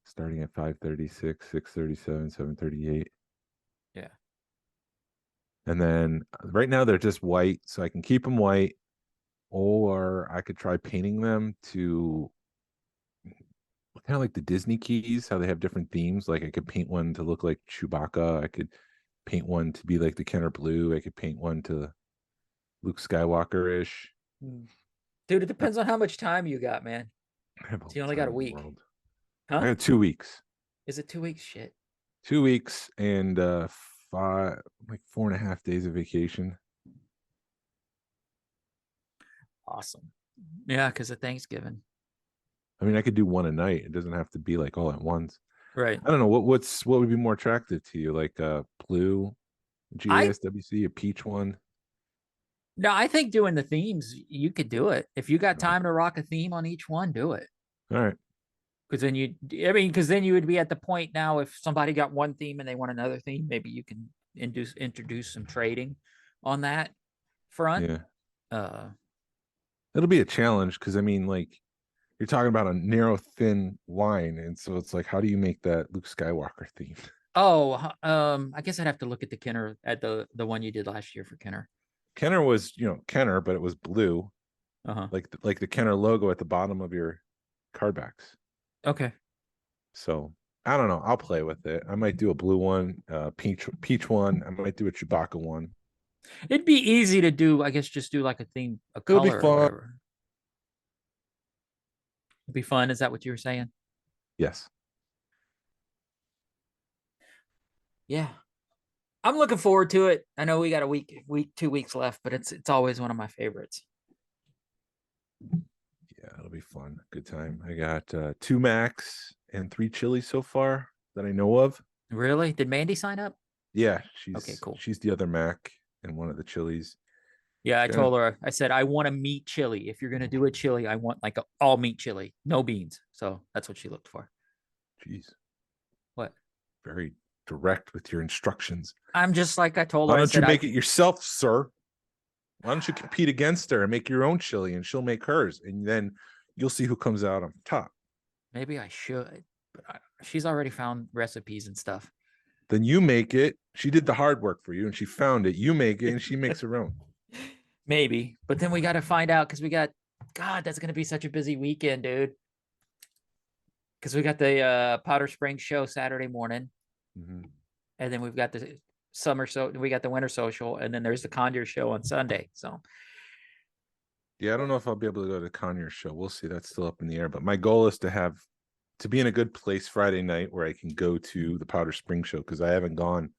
Starting at 5:36, 6:37, 7:38. Yeah. And then right now they're just white, so I can keep them white, or I could try painting them to kind of like the Disney keys, how they have different themes. Like I could paint one to look like Chewbacca. I could paint one to be like the Kenner Blue. I could paint one to Luke Skywalker-ish. Dude, it depends on how much time you got, man. You only got a week. Huh? I got 2 weeks. Is it 2 weeks? Shit. 2 weeks and 4.5 days of vacation. Awesome. Yeah, because of Thanksgiving. I mean, I could do one a night. It doesn't have to be like all at once. Right. I don't know what would be more attractive to you, like a blue GASWC, a peach one. No, I think doing the themes, you could do it. If you got time to rock a theme on each one, do it. All right. Because then you would be at the point now, if somebody got one theme and they want another theme, maybe you can introduce some trading on that front. Yeah. Uh, It'll be a challenge because I mean, like, you're talking about a narrow, thin line, and so it's like, how do you make that Luke Skywalker theme? I guess I'd have to look at the Kenner at the one you did last year for Kenner. Kenner was, Kenner, but it was blue, Uh-huh. like the Kenner logo at the bottom of your card backs. Okay. So I don't know. I'll play with it. I might do a blue one, peach one. I might do a Chewbacca one. It'd be easy to do, I guess, just do like a theme, a It'll be color or fun. whatever. It'd be fun. Is that what you were saying? Yes. Yeah. I'm looking forward to it. I know we got a 2 weeks left, but it's always one of my favorites. Yeah, it'll be fun. Good time. I got 2 Macs and 3 chilies so far that I know of. Really? Did Mandy sign up? Yeah, she's okay, cool. She's the other Mac and one of the chilies. Yeah, I told her, I said, I want a meat chili. If you're going to do a chili, I want like all meat chili, no beans. So that's what she looked for. Jeez. What? Very direct with your instructions. I'm just like I told her. Why don't you make it yourself, sir? Why don't you compete against her and make your own chili and she'll make hers? And then you'll see who comes out on top. Maybe I should. But she's already found recipes and stuff. Then you make it. She did the hard work for you and she found it. You make it and she makes her own. Maybe. But then we got to find out because God, that's going to be such a busy weekend, dude. Because we got the Powder Springs show Saturday morning. Mm-hmm. And then we've got the we got the winter social, and then there's the Conjure show on Sunday. So yeah, I don't know if I'll be able to go to the Conjure show. We'll see. That's still up in the air. But my goal is to be in a good place Friday night where I can go to the Powder Springs show because I haven't gone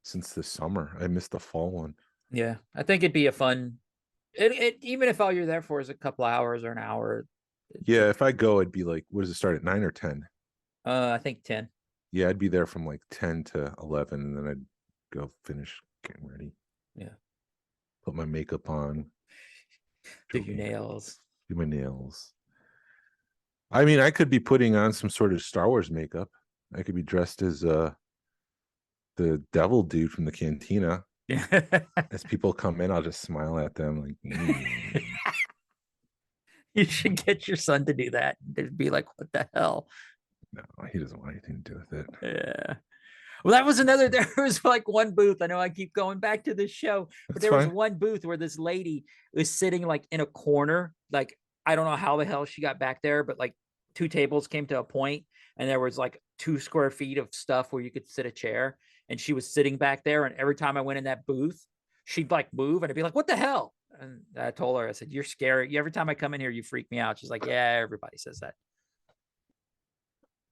since the summer. I missed the fall one. Yeah, I think it'd be a fun. Even if all you're there for is a couple hours or an hour. Yeah, if I go, it'd be like, what does it start at, 9 or 10? I think 10. Yeah, I'd be there from like 10 to 11, and then I'd go finish getting ready. Yeah. Put my makeup on. Do your nails. Do my nails. I mean, I could be putting on some sort of Star Wars makeup. I could be dressed as the devil dude from the cantina. Yeah. As people come in, I'll just smile at them like, You should get your son to do that. They'd be like, what the hell? No, he doesn't want anything to do with it. Yeah. Well, that was there was like one booth. I know I keep going back to this show, but there was one booth where this lady was sitting like in a corner. Like, I don't know how the hell she got back there, but like 2 tables came to a point and there was like 2 square feet of stuff where you could sit a chair. And she was sitting back there. And every time I went in that booth, she'd like move and I'd be like, what the hell? And I told her, I said, you're scary. Every time I come in here, you freak me out. She's like, yeah, everybody says that.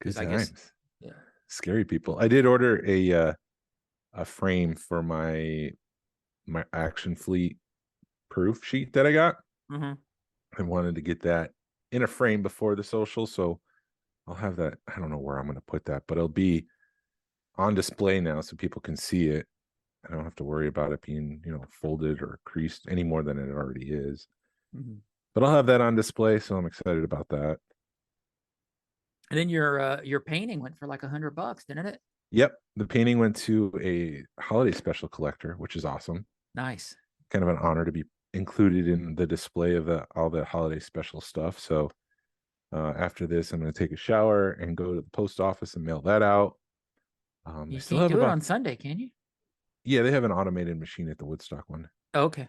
Good I times. guess, yeah. Scary people. I did order a frame for my Action Fleet proof sheet that I got. Mm-hmm. I wanted to get that in a frame before the social, so I'll have that. I don't know where I'm going to put that, but it'll be on display now so people can see it. I don't have to worry about it being, folded or creased any more than it already is. Mm-hmm. But I'll have that on display, so I'm excited about that. And then your painting went for like $100, didn't it? Yep, the painting went to a holiday special collector, which is awesome. Nice. Kind of an honor to be included in the display of all the holiday special stuff. So after this, I'm going to take a shower and go to the post office and mail that out. You can't do it on Sunday, can you? Yeah, they have an automated machine at the Woodstock one. Oh, okay.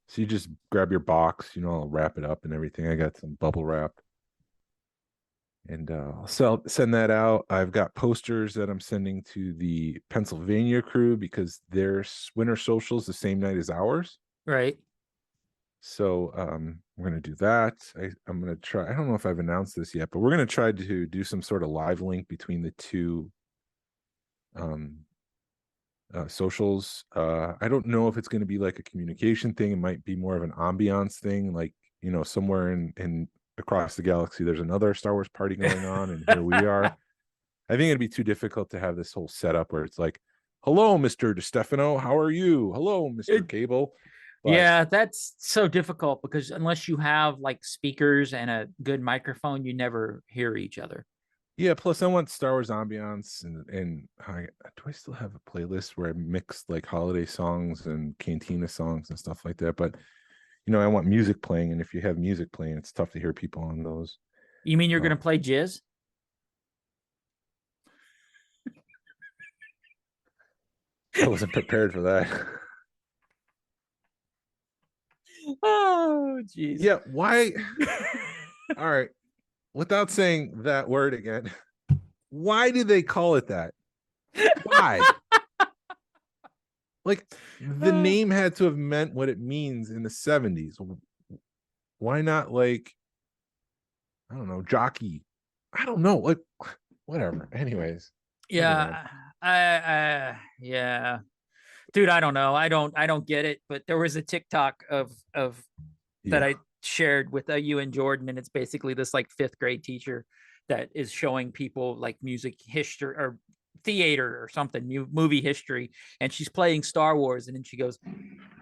So you just grab your box, I'll wrap it up and everything. I got some bubble wrap. And I'll send that out. I've got posters that I'm sending to the Pennsylvania crew because their winter socials the same night as ours. Right. So we're going to do that. I'm going to try. I don't know if I've announced this yet, but we're going to try to do some sort of live link between the two socials. I don't know if it's going to be like a communication thing. It might be more of an ambiance thing, like, somewhere in across the galaxy there's another Star Wars party going on and here we are. I think it'd be too difficult to have this whole setup where it's like, hello, Mr. DeStefano, how are you? Hello, Mr. Cable. But Yeah, that's so difficult because unless you have like speakers and a good microphone, you never hear each other. yeah, plus I want Star Wars ambiance, and do I still have a playlist where I mix like holiday songs and cantina songs and stuff like that. But I want music playing, and if you have music playing, it's tough to hear people on those. You mean you're going Oh, to play Jizz? I wasn't prepared for that. Oh, jeez. Yeah, why? All right, without saying that word again, why do they call it that? Why? Like the name had to have meant what it means in the 70s. Why not like, I don't know, jockey? I don't know, like whatever. Anyways, moving on. Yeah, dude, I don't know. I don't get it. But there was a TikTok of that Yeah, I shared with you and Jordan, and it's basically this like fifth grade teacher that is showing people like music history or theater or something, movie history, and she's playing Star Wars, and then she goes,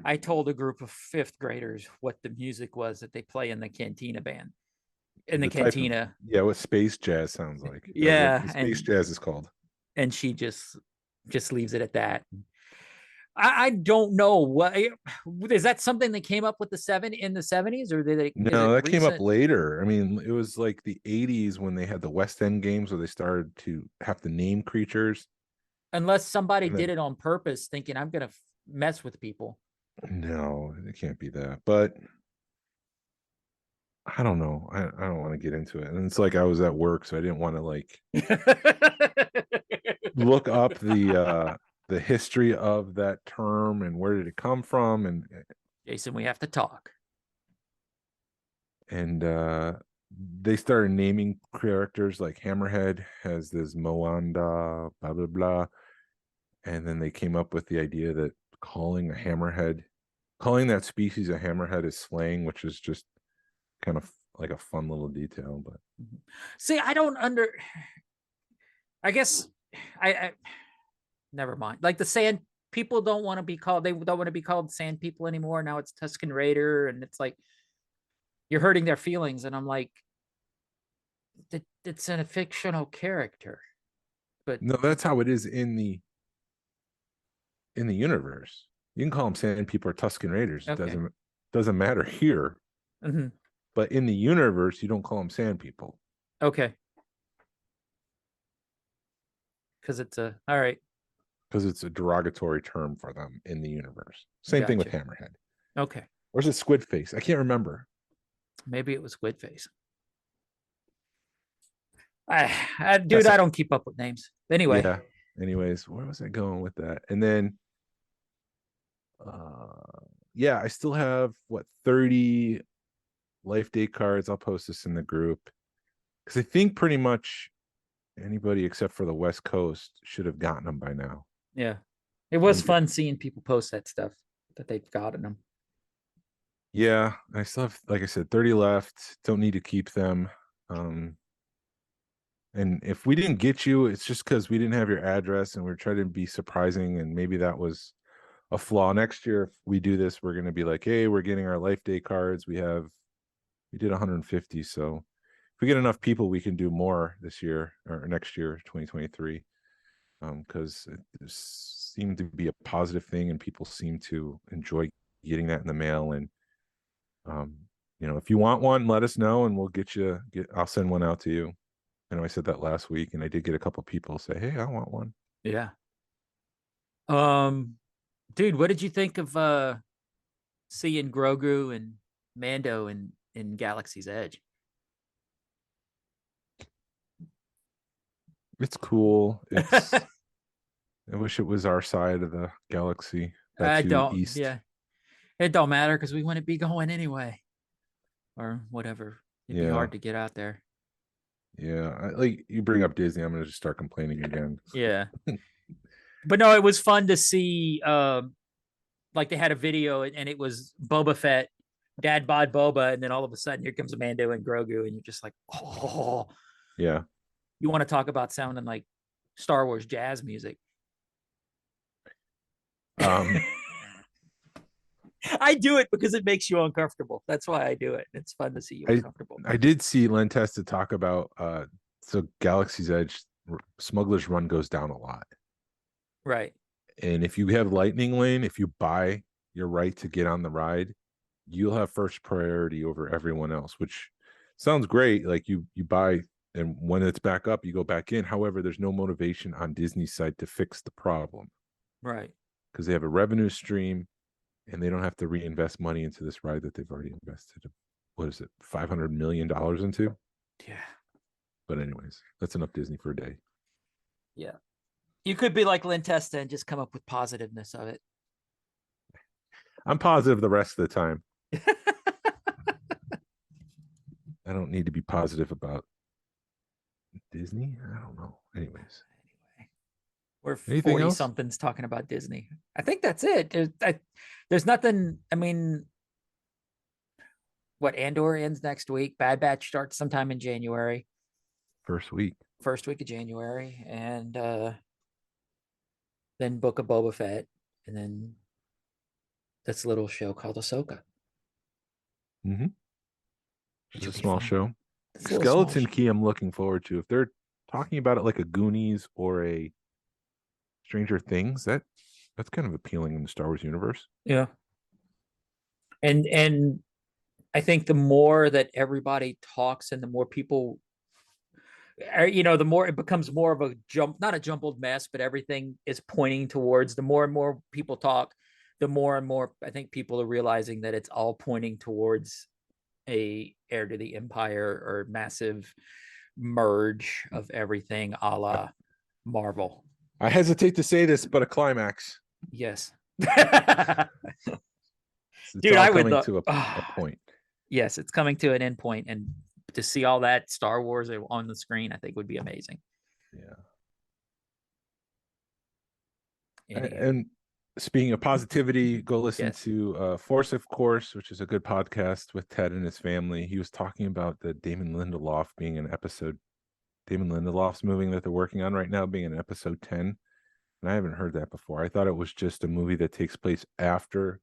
"I told a group of fifth graders what the music was that they play in the cantina band." In the the type of cantina, what space jazz sounds like, or what yeah, the space jazz is called. and she just leaves it at that. I don't know what is that something that came up with in the 70s, or did is No, it that came up recent? later. I mean, it was like the 80s when they had the West End games where they started to have to name creatures. Unless somebody And did then, it on purpose, thinking I'm gonna mess with people. no, it can't be that. But I don't know. I don't want to get into it. And it's like I was at work, so I didn't want to like look up the history of that term and where did it come from, Jason, we have to talk. and they started naming characters like Hammerhead has this Moanda, blah blah blah. And then they came up with the idea that calling that species a hammerhead is slang, which is just kind of like a fun little detail. But See, I guess I never mind. Like the sand people don't want to be called. They don't want to be called sand people anymore. Now it's Tuscan Raider, and it's like you're hurting their feelings. And I'm like, it's a fictional character, but no, that's how it is in the universe. You can call them Sand People or Tuscan Raiders. It okay. doesn't matter here. Mm-hmm. But in the universe, you don't call them Sand People Okay. Because it's all right. because it's a derogatory term for them in the universe. Same thing with Gotcha. Hammerhead. Okay. Or is it Squid Face? I can't remember. Maybe it was Squid Face. Dude, Yes, I don't keep up with names. Anyway, yeah. Anyways, where was I going with that? And then yeah, I still have 30 life day cards. I'll post this in the group because I think pretty much anybody except for the West Coast should have gotten them by now. yeah, it was I'm good. fun seeing people post that stuff that they've gotten them. Yeah, I still have, like I said, 30 left. Don't need to keep them. And if we didn't get you, it's just because we didn't have your address and we're trying to be surprising. And maybe that was a flaw. Next year, if we do this, we're going to be like, hey, we're getting our life day cards. We did 150. So if we get enough people, we can do more this year or next year, 2023. Because it seemed to be a positive thing and people seem to enjoy getting that in the mail. And, if you want one, let us know and we'll I'll send one out to you. I know I said that last week and I did get a couple people say, hey, I want one. Yeah. Dude, what did you think of seeing Grogu and Mando in Galaxy's Edge? It's cool. I wish it was our side of the galaxy, I Batu don't. East. Yeah, it don't matter because we wouldn't be going anyway, or whatever. It'd be Yeah. hard to get out there. Yeah. Like you bring up Disney, I'm gonna just start complaining again. Yeah, but no, it was fun to see. Like they had a video and it was Boba Fett, Dad bod Boba, and then all of a sudden here comes Mando and Grogu, and you're just like, oh, Yeah. you want to talk about sounding like Star Wars jazz music? Um I do it because it makes you uncomfortable. That's why I do it. It's fun to see you uncomfortable. I did see Len Testa talk about so Galaxy's Edge Smuggler's Run goes down a lot. Right. And if you have Lightning Lane, if you buy your right to get on the ride, you'll have first priority over everyone else, which sounds great. Like you buy, and when it's back up, you go back in. However, there's no motivation on Disney's side to fix the problem. Right. Because they have a revenue stream and they don't have to reinvest money into this ride that they've already invested, what is it, $500 million into? Yeah. But anyways, that's enough Disney for a day. Yeah. You could be like Len Testa and just come up with positiveness of it. I'm positive the rest of the time. I don't need to be positive about Disney. I don't know. Anyways. We're Anything 40 else? somethings talking about Disney. I think that's it. There's nothing. I mean, what, Andor ends next week. Bad Batch starts sometime in January. First week of January. And then Book of Boba Fett. And then this little show called Ahsoka. Mm-hmm. Which It's a will be small fun. show. It's a little Skeleton small show. Key I'm looking forward to. If they're talking about it like a Goonies or a Stranger Things, that's kind of appealing in the Star Wars universe. Yeah. And I think the more that everybody talks and the more people, the more it becomes more of a not a jumbled mess, but everything is pointing towards, the more and more people talk, the more and more I think people are realizing that it's all pointing towards a heir to the empire or massive merge of everything a la Marvel. I hesitate to say this, but a climax. Yes. It's Dude, all I would coming love to a point. Yes, it's coming to an end point, and to see all that Star Wars on the screen, I think would be amazing. Yeah. And speaking of positivity, go listen Yes. to Force of Course, which is a good podcast with Ted and his family. He was talking about the Damon Lindelof being an episode. Damon Lindelof's movie that they're working on right now being an episode 10. And I haven't heard that before. I thought it was just a movie that takes place after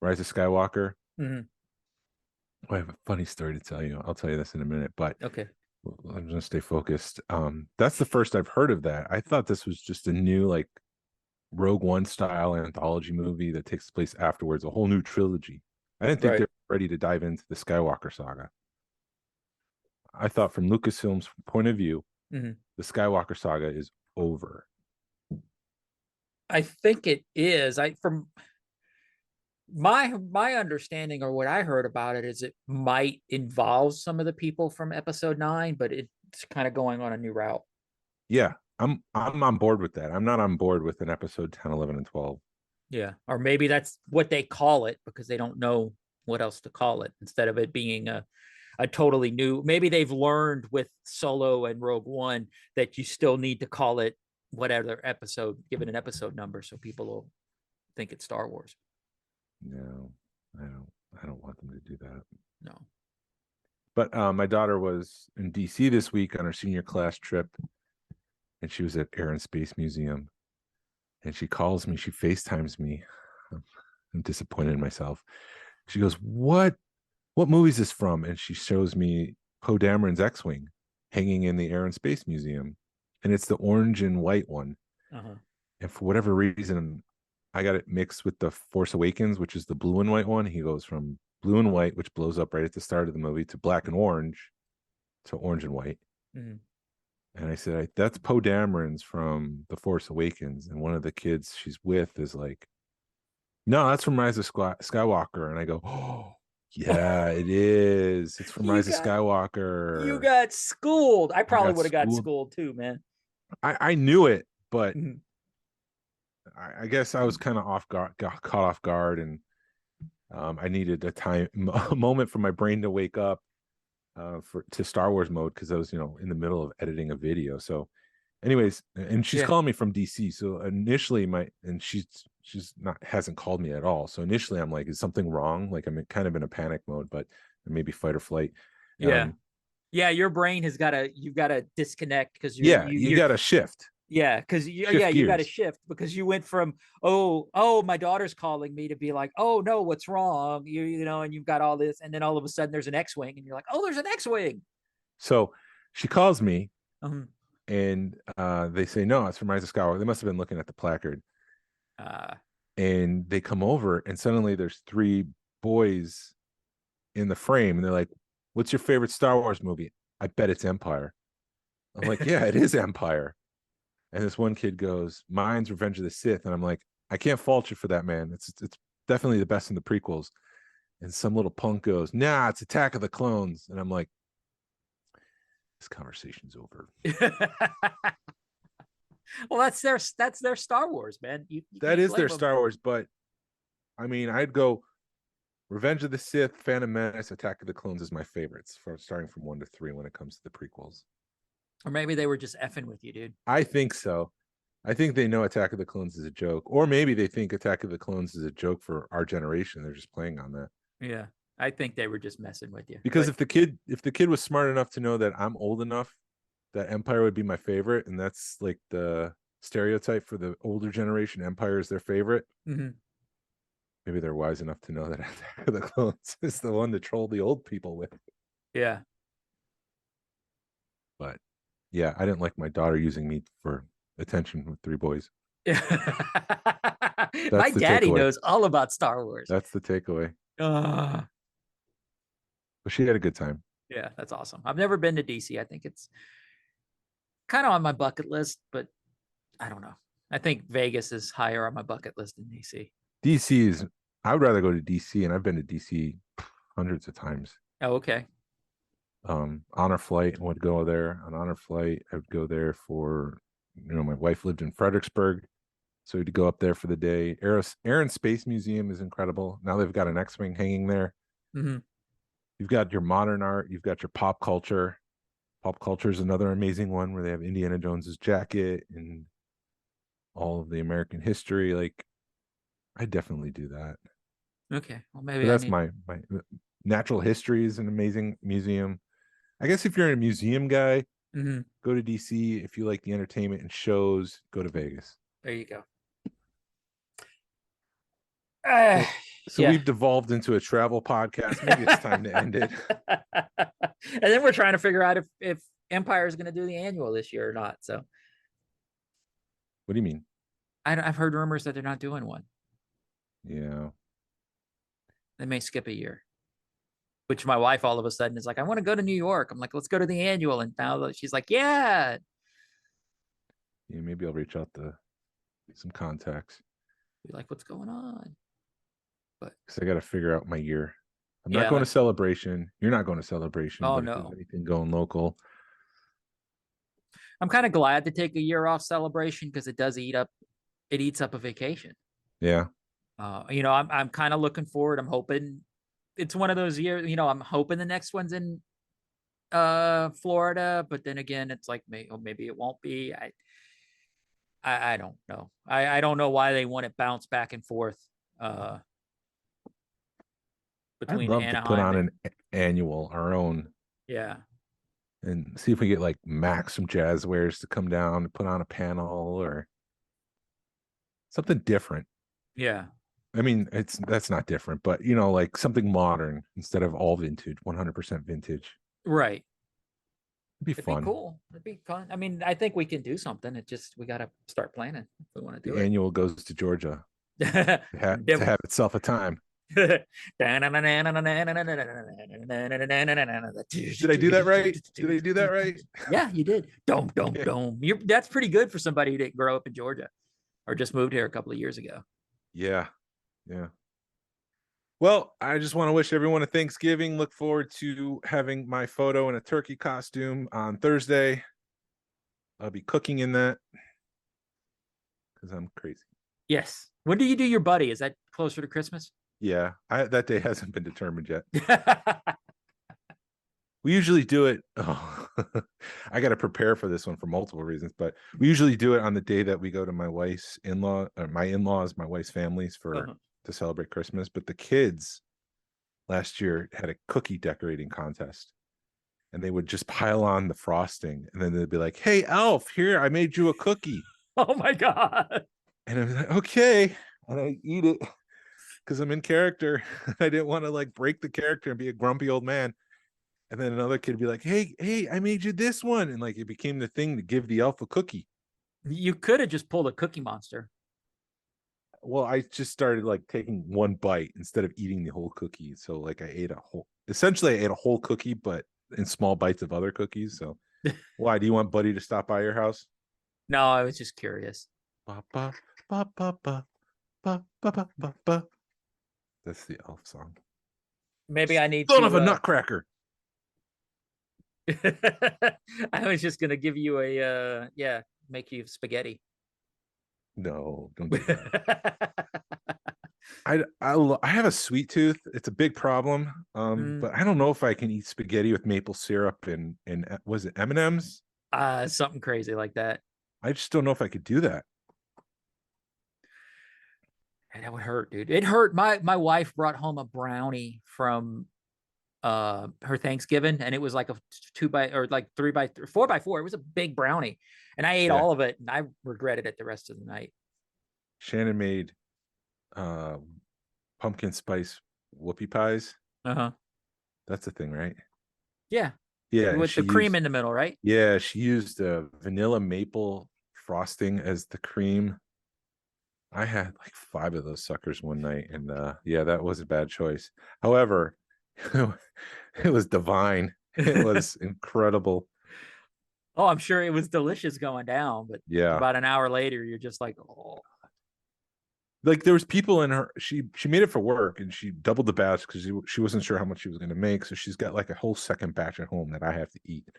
Rise of Skywalker. Mm-hmm. Oh, I have a funny story to tell you. I'll tell you this in a minute, but Okay. I'm going to stay focused. That's the first I've heard of that. I thought this was just a new, like, Rogue One style anthology movie that takes place afterwards, a whole new trilogy. I didn't think they were ready to dive into the Skywalker saga. I thought from Lucasfilm's point of view, the Skywalker saga is over. I think it is. From my understanding, or what I heard about it, is it might involve some of the people from episode 9, but it's kind of going on a new route. Yeah, I'm on board with that. I'm not on board with an episode 10, 11, and 12. Yeah, or maybe that's what they call it because they don't know what else to call it, instead of it being a totally new. Maybe they've learned with Solo and Rogue One that you still need to call it whatever episode, give it an episode number so people will think it's Star Wars. No, I don't want them to do that. No. But my daughter was in DC this week on her senior class trip, and she was at Air and Space Museum, and she calls me, she FaceTimes me. I'm disappointed in myself. She goes, what movie is this from? And she shows me Poe Dameron's X-Wing hanging in the Air and Space Museum, and it's the orange and white one. And for whatever reason, I got it mixed with the Force Awakens, which is the blue and white one. He goes from blue and white, which blows up right at the start of the movie, to black and orange, to orange and white. And I said, that's Poe Dameron's from the Force Awakens. And one of the kids she's with is like, no, that's from Rise of Skywalker. And I go, oh, yeah, it is. It's from Rise of Skywalker. You got schooled. I probably would have got schooled too, man. I knew it, but I guess I was kind of got caught off guard, and I needed a moment for my brain to wake up to Star Wars mode, because I was, in the middle of editing a video. So, anyways, and she's calling me from DC. So initially, she's not hasn't called me at all. So initially, I'm like, is something wrong? Like, I'm kind of in a panic mode, but maybe fight or flight. Yeah, your brain you've got to disconnect, because you got to shift. Yeah, because Shift you got to gears. shift because you went from oh my daughter's calling me to be like, oh no, what's wrong? You know, and you've got all this, and then all of a sudden there's an X-wing, and you're like, oh, there's an X-wing. So she calls me Um, and they say, no, it's from Rise of Skywalker. They must have been looking at the placard. uh, And they come over and suddenly there's three boys in the frame and they're like, what's your favorite Star Wars movie? I bet it's Empire. I'm like, yeah, it is Empire. And this one kid goes, mine's Revenge of the Sith. And I'm like, I can't fault you for that, man. It's definitely the best in the prequels. And some little punk goes, nah, it's Attack of the Clones. And I'm like, this conversation's over. well, that's their Star Wars, man. You That can't is blame their them. Star Wars, but I mean, I'd go Revenge of the Sith, Phantom Menace, Attack of the Clones is my favorites, starting from 1 to 3 when it comes to the prequels. Or maybe they were just effing with you, dude. I think so. I think they know Attack of the Clones is a joke, or maybe they think Attack of the Clones is a joke for our generation. They're just playing on that. Yeah, I think they were just messing with you. Because But if the kid was smart enough to know that I'm old enough that Empire would be my favorite, and that's like the stereotype for the older generation, Empire is their favorite. mhm. Maybe they're wise enough to know that Attack of the Clones is the one to troll the old people with. Yeah, But yeah, I didn't like my daughter using me for attention with three boys. my the daddy takeaway. knows all about Star Wars. That's the takeaway. Uh, But she had a good time. yeah, that's awesome. I've never been to DC. I think it's kind of on my bucket list, but I don't know. I think Vegas is higher on my bucket list than DC. DC is, I would rather go to DC, and I've been to DC hundreds of times. Oh, okay. Honor Flight, I would go there. On Honor Flight, I would go there for, my wife lived in Fredericksburg, so we'd go up there for the day. Air and Space Museum is incredible. Now they've got an X-Wing hanging there. Mm-hmm. You've got your modern art, you've got your pop culture. Pop culture is another amazing one where they have Indiana Jones's jacket and all of the American history. Like, I definitely do that. Okay. Well, maybe But that's my natural history is an amazing museum. I guess if you're a museum guy, mm-hmm. go to DC. If you like the entertainment and shows, go to Vegas. There you go. So we've devolved into a travel podcast. Maybe it's time to end it. And then we're trying to figure out if Empire is going to do the annual this year or not. So What do you mean? I've heard rumors that they're not doing one. Yeah. They may skip a year. Which my wife all of a sudden is like, I want to go to New York. I'm like, let's go to the annual. And now she's like, yeah. Yeah, maybe I'll reach out to some contacts. Be like, what's going on? But because I got to figure out my year. I'm Yeah, not going like- to Celebration. You're not going to Celebration. Oh, but if no. there's anything going local. I'm kind of glad to take a year off Celebration because it eats up a vacation. Yeah. I'm kind of looking forward. I'm hoping it's one of those years, I'm hoping the next one's in Florida, but then again, it's like maybe it won't be. I don't know. I don't know why they want it bounced back and forth between I'd love Anaheim to put on and, an annual, our own, yeah. and see if we get like Max from Jazzwares to come down and put on a panel or something different. Yeah. I mean, that's not different, but like something modern instead of all vintage, 100% vintage. Right. It'd be It'd fun. be cool. It'd be fun. I mean, I think we can do something. We got to start planning if we want to do The annual goes to Georgia it. to have itself a time. Did I do that right? Did I do that right? Yeah, you did. Dome. That's pretty good for somebody who didn't grow up in Georgia or just moved here a couple of years ago. Yeah. Well, I just want to wish everyone a Thanksgiving. Look forward to having my photo in a turkey costume on Thursday. I'll be cooking in that because I'm crazy. Yes. When do you do your buddy? Is that closer to Christmas? Yeah, that day hasn't been determined yet. We usually do it. Oh, I got to prepare for this one for multiple reasons, but we usually do it on the day that we go to my wife's my in-laws, my wife's families to celebrate Christmas. But the kids last year had a cookie decorating contest, and they would just pile on the frosting, and then they'd be like, "Hey, Elf, here, I made you a cookie." Oh my God. And I'm like, "Okay," and I eat it because I'm in character. I didn't want to like break the character and be a grumpy old man. And then another kid would be like, "Hey, I made you this one," and like it became the thing to give the elf a cookie. You could have just pulled a Cookie Monster. Well, I just started like taking one bite instead of eating the whole cookie. So like essentially I ate a whole cookie, but in small bites of other cookies. So why do you want Buddy to stop by your house? No, I was just curious. Ba, ba, ba, ba, ba, ba, ba, ba, ba, ba. That's the elf song. Maybe I need Son to. of a nutcracker. I was just gonna give you a make you spaghetti. No, don't do that. I have a sweet tooth. It's a big problem. But I don't know if I can eat spaghetti with maple syrup and was it M&Ms? Something crazy like that. I just don't know if I could do that. And that would hurt, dude. It hurt. My wife brought home a brownie from her Thanksgiving, and it was like a 4x4. It was a big brownie, and I ate all of it, and I regretted it the rest of the night. Shannon made pumpkin spice whoopie pies. That's a thing, right? Yeah. Yeah, With the cream in the middle, right? Yeah, she used vanilla maple frosting as the cream. I had like 5 of those suckers one night, and yeah, that was a bad choice. However, it was divine. It was incredible. Oh, I'm sure it was delicious going down, but yeah, about an hour later, you're just like, oh. Like there was people in her. She made it for work, and she doubled the batch because she wasn't sure how much she was going to make. So she's got like a whole second batch at home that I have to eat.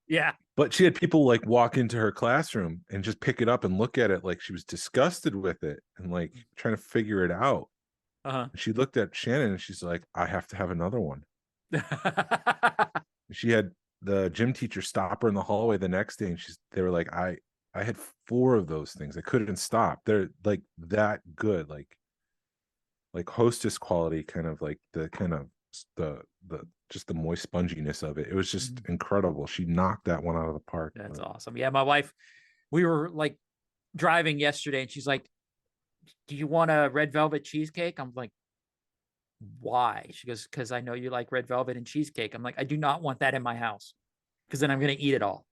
Yeah. But she had people like walk into her classroom and just pick it up and look at it like she was disgusted with it and like trying to figure it out. She looked at Shannon and she's like, "I have to have another one." She had the gym teacher stop her in the hallway the next day, and they were like, I had 4 of those things. I couldn't stop. They're like that good, like hostess quality, kind of like the just the moist sponginess of it. It was just incredible. She knocked that one out of the park. That's awesome. Yeah, my wife, we were like driving yesterday, and she's like, "Do you want a red velvet cheesecake?" I'm like, "Why?" She goes, "Because I know you like red velvet and cheesecake." I'm like, "I do not want that in my house, because then I'm going to eat it all."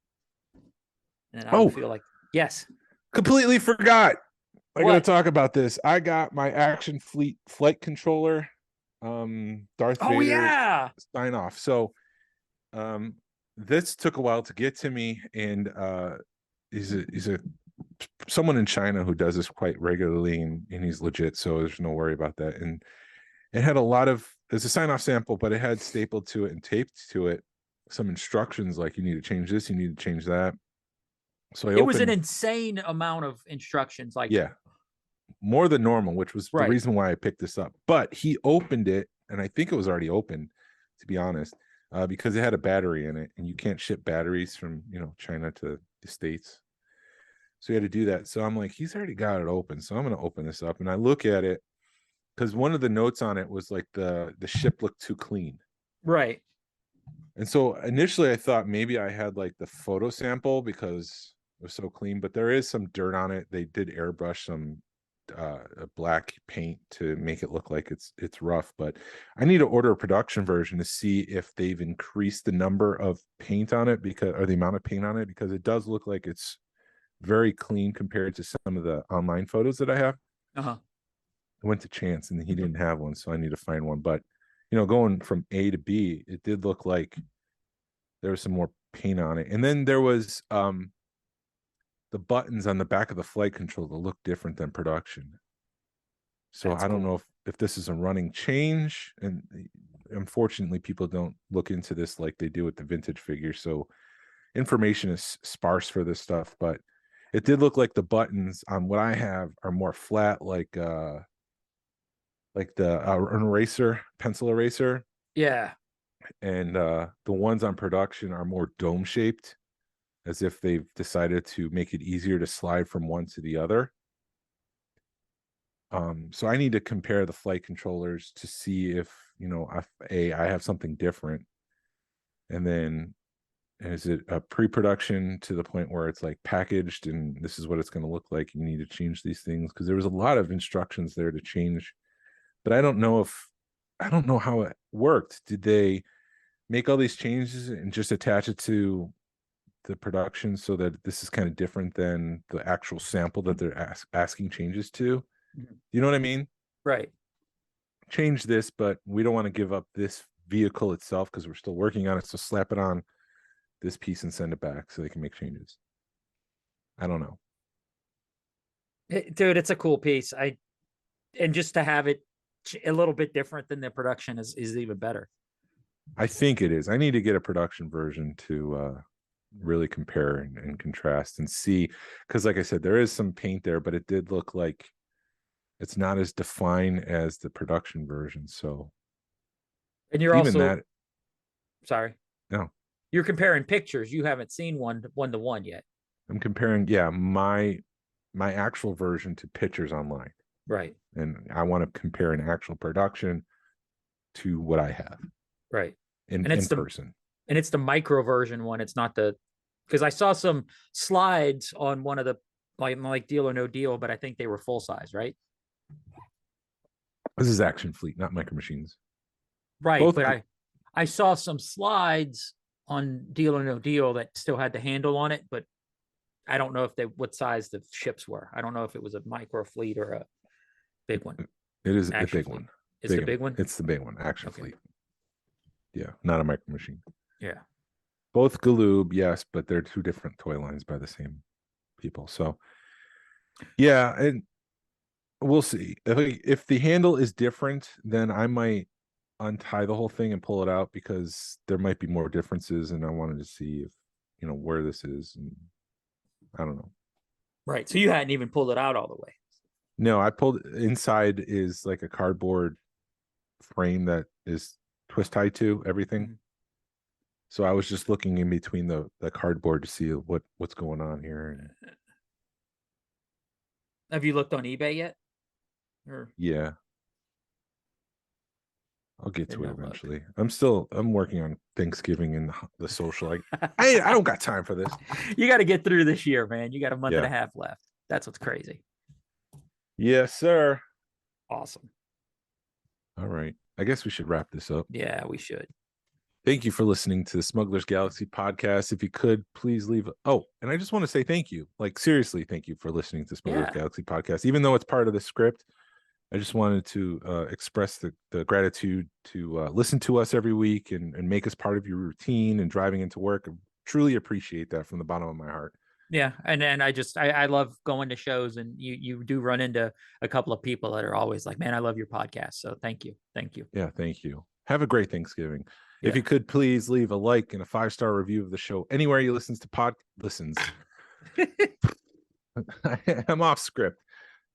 And I would feel like, yes. Completely forgot. I got to talk about this. I got my Action Fleet flight controller, Darth Vader sign off. So this took a while to get to me, and he's a someone in China who does this quite regularly, and he's legit, so there's no worry about that. And it had there's a sign off sample, but it had stapled to it and taped to it some instructions like you need to change this, you need to change that. So it was an insane amount of instructions, like more than normal, which was the reason why I picked this up. But he opened it, and I think it was already open, to be honest, because it had a battery in it, and you can't ship batteries from China to the States. So you had to do that. So I'm like, he's already got it open, so I'm going to open this up, and I look at it because one of the notes on it was like the ship looked too clean. Right. And so initially I thought maybe I had like the photo sample because it was so clean, but there is some dirt on it. They did airbrush some black paint to make it look like it's rough, but I need to order a production version to see if they've increased the number of paint on it or the amount of paint on it, because it does look like it's very clean compared to some of the online photos that I have. I went to Chance and he didn't have one, so I need to find one. But going from A to B, it did look like there was some more paint on it. And then there was the buttons on the back of the flight controller look different than production. So I don't know if this is a running change, and unfortunately people don't look into this like they do with the vintage figure, so information is sparse for this stuff. But it did look like the buttons on what I have are more flat, like the pencil eraser. Yeah. And the ones on production are more dome shaped, as if they've decided to make it easier to slide from one to the other. So I need to compare the flight controllers to see if I have something different. And then is it a pre-production to the point where it's like packaged and this is what it's going to look like? You need to change these things, because there was a lot of instructions there to change, but I don't know how it worked. Did they make all these changes and just attach it to the production so that this is kind of different than the actual sample that they're asking changes to? You know what I mean? Right. Change this, but we don't want to give up this vehicle itself because we're still working on it. So slap it on this piece and send it back so they can make changes. I don't know. Dude, it's a cool piece. And just to have it a little bit different than the production is even better. I think it is. I need to get a production version to really compare and contrast and see, because like I said, there is some paint there, but it did look like it's not as defined as the production version. So, and you're even also that. Sorry. No. You're comparing pictures. You haven't seen one to one yet. I'm comparing, my actual version to pictures online. Right. And I want to compare an actual production to what I have. Right. In person. And it's the micro version one. It's not because I saw some slides on one of the like Deal or No Deal, but I think they were full size, right? This is Action Fleet, not Micro Machines. Right. Both but I saw some slides on Deal or No Deal that still had the handle on it, but I don't know what size the ships were. I don't know if it was a micro fleet or a big one. It is Action a big Fleet. one. It's the big one? It's the big one, Action Okay. Fleet. Yeah, not a Micro Machine. Yeah. Both Galoob, yes, but they're two different toy lines by the same people. So, yeah, and we'll see. If the handle is different, then I might untie the whole thing and pull it out, because there might be more differences, and I wanted to see if where this is, and I don't know. Right. So you hadn't even pulled it out all the way. No, I pulled inside is like a cardboard frame that is twist tied to everything. Mhm. So I was just looking in between the cardboard to see what's going on here. Have you looked on eBay yet? Or Yeah. I'll get to Didn't it know about eventually. I'm working on Thanksgiving and the social. I don't got time for this. You got to get through this year, man. You got a month and Yeah. a half left. That's what's crazy. Yes, sir. Awesome. All right. I guess we should wrap this up. Yeah, we should. Thank you for listening to the Smuggler's Galaxy podcast. If you could, please leave. Oh, and I just want to say thank you. Like, seriously, thank you for listening to Smuggler's Yeah. Galaxy podcast. Even though it's part of the script, I just wanted to express the gratitude to listen to us every week and make us part of your routine and driving into work. I truly appreciate that from the bottom of my heart. Yeah, and I love going to shows, and you do run into a couple of people that are always like, man, I love your podcast. So thank you. Yeah, thank you. Have a great Thanksgiving. If Yeah. you could, please leave a like and a 5-star review of the show anywhere you listens. I'm off script.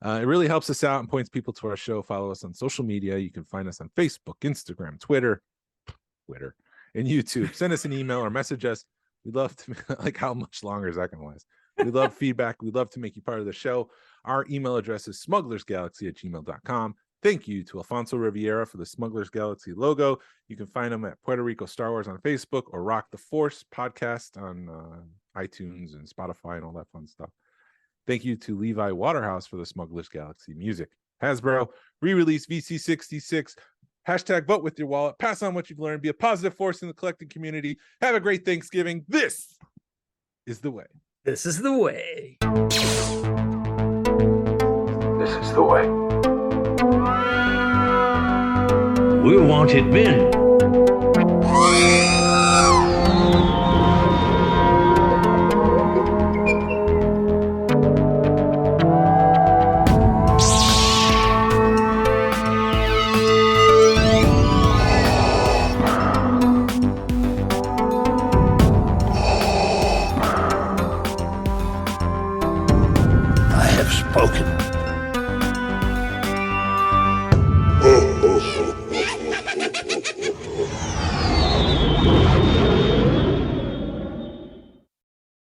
It really helps us out and points people to our show. Follow us on social media. You can find us on Facebook, Instagram, Twitter, and YouTube. Send us an email or message us. We'd love to, like, how much longer is that going to last? We love feedback. We'd love to make you part of the show. Our email address is smugglersgalaxy@gmail.com. Thank you to Alfonso Riviera for the Smugglers Galaxy logo. You can find him at Puerto Rico Star Wars on Facebook, or Rock the Force podcast on iTunes and Spotify and all that fun stuff. Thank you to Levi Waterhouse for the Smugglers Galaxy music. Hasbro, re-release VC66. Hashtag vote with your wallet. Pass on what you've learned. Be a positive force in the collecting community. Have a great Thanksgiving. This is the way. This is the way. This is the way. We're wanted men. I have spoken.